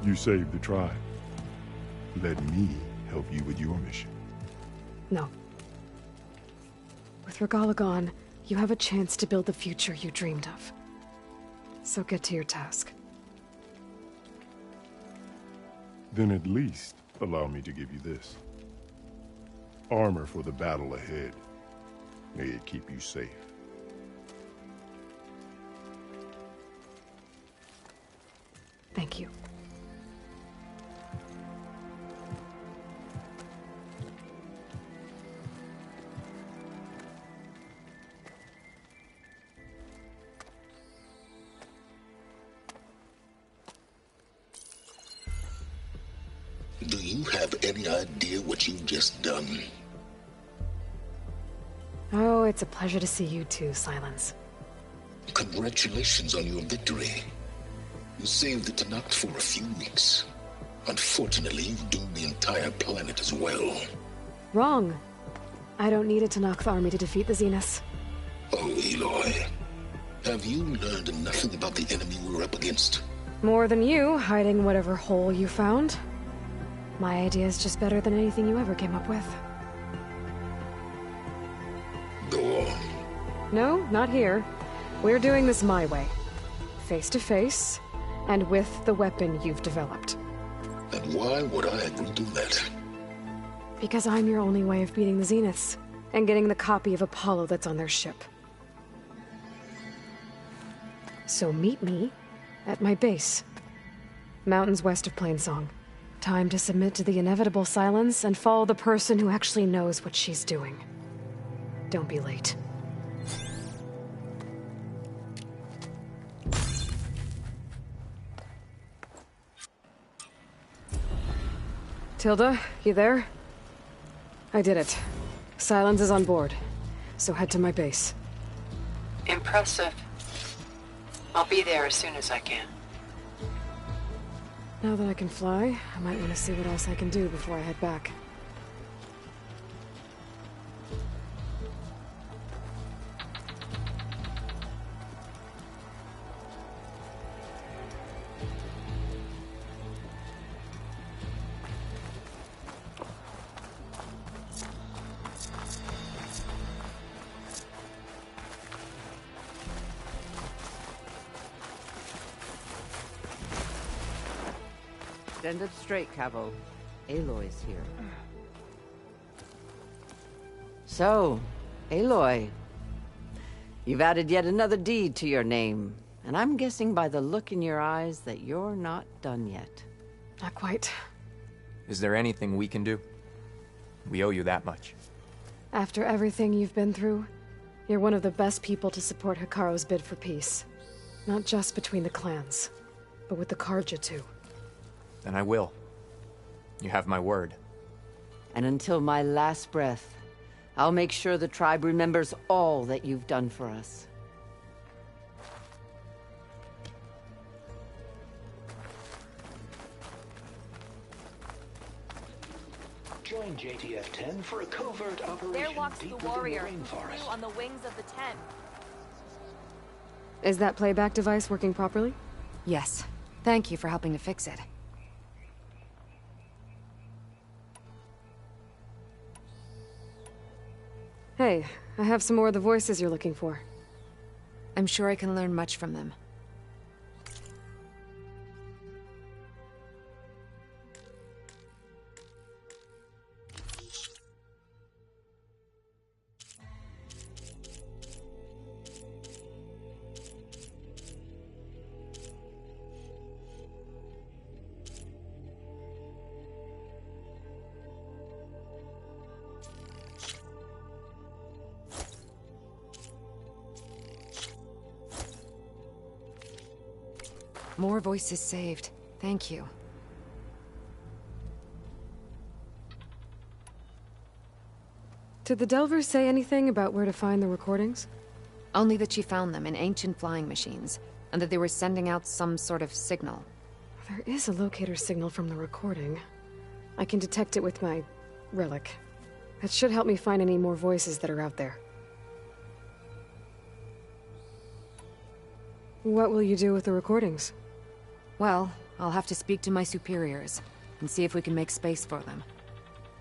You saved the tribe. Let me help you with your mission. No. With Regala gone, you have a chance to build the future you dreamed of. So get to your task. Then at least allow me to give you this. Armor for the battle ahead. May it keep you safe. Thank you. Do you have any idea what you've just done? Oh, it's a pleasure to see you too, Silence. Congratulations on your victory. You saved the Tanakh for a few weeks. Unfortunately, you've doomed the entire planet as well. Wrong. I don't need a Tanakh army to defeat the Zeniths. Oh, Eloy. Have you learned nothing about the enemy we're up against? More than you, hiding whatever hole you found. My idea is just better than anything you ever came up with. Go on. No, not here. We're doing this my way. Face to face, and with the weapon you've developed. And why would I agree to that? Because I'm your only way of beating the Zeniths, and getting the copy of Apollo that's on their ship. So meet me at my base. Mountains west of Plainsong. Time to submit to the inevitable silence and follow the person who actually knows what she's doing. Don't be late. Tilda, you there? I did it. Silence is on board, so head to my base. Impressive. I'll be there as soon as I can. Now that I can fly, I might want to see what else I can do before I head back. Stand up straight, Cabo. Aloy's here. So, Aloy, you've added yet another deed to your name, and I'm guessing by the look in your eyes that you're not done yet. Not quite. Is there anything we can do? We owe you that much. After everything you've been through, you're one of the best people to support Hikaru's bid for peace. Not just between the clans, but with the Carja too. Then I will. You have my word. And until my last breath, I'll make sure the tribe remembers all that you've done for us. Join JTF-10 for a covert operation There walks the warrior deep within the who rainforest. flew on the wings of the 10. Is that playback device working properly? Yes. Thank you for helping to fix it. Hey, I have some more of the voices you're looking for. I'm sure I can learn much from them. More voices saved. Thank you. Did the Delvers say anything about where to find the recordings? Only that she found them in ancient flying machines, and that they were sending out some sort of signal. There is a locator signal from the recording. I can detect it with my relic. That should help me find any more voices that are out there. What will you do with the recordings? Well, I'll have to speak to my superiors, and see if we can make space for them.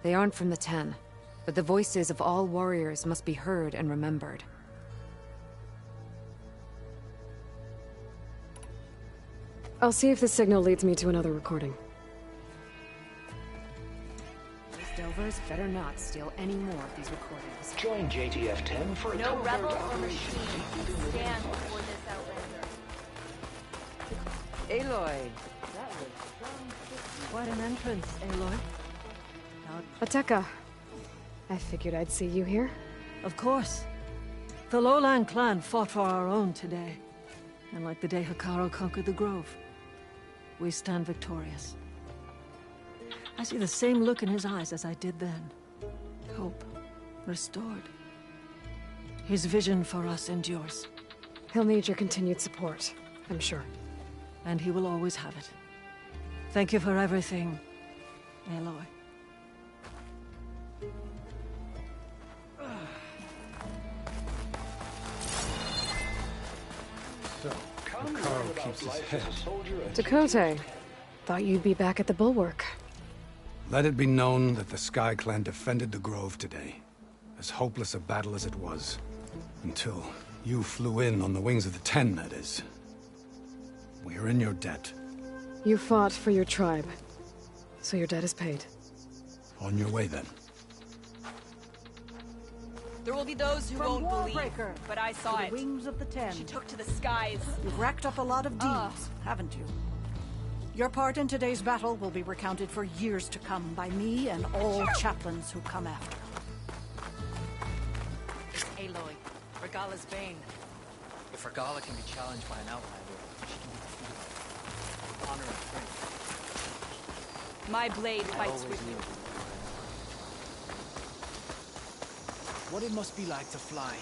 They aren't from the 10, but the voices of all warriors must be heard and remembered. I'll see if the signal leads me to another recording. Those Delvers better not steal any more of these recordings. Join JTF-10 for a No covert rebel or operation machine deep within can the stand rainforest. before this outlander. Aloy, that was quite an entrance, Aloy. Ateka. I figured I'd see you here. Of course. The Lowland clan fought for our own today. And like the day Hikaru conquered the Grove, we stand victorious. I see the same look in his eyes as I did then. Hope restored. His vision for us endures. He'll need your continued support, I'm sure. And he will always have it. Thank you for everything, Aloy. So, Hikaru keeps his head. Dakota, thought you'd be back at the Bulwark. Let it be known that the Sky Clan defended the Grove today. As hopeless a battle as it was. Until you flew in on the wings of the 10, that is. We are in your debt. You fought for your tribe. So your debt is paid. On your way, then. There will be those who From won't believe, Warbreaker but I saw to it. the wings of the Ten. She took to the skies. You've racked up a lot of deeds, haven't you? Your part in today's battle will be recounted for years to come by me and all chaplains who come after. Aloy, Regala's bane. If Regala can be challenged by an outlander, she can be defeated. Honor and strength. My blade I fights always with knew you. it would be what it must be like to fly.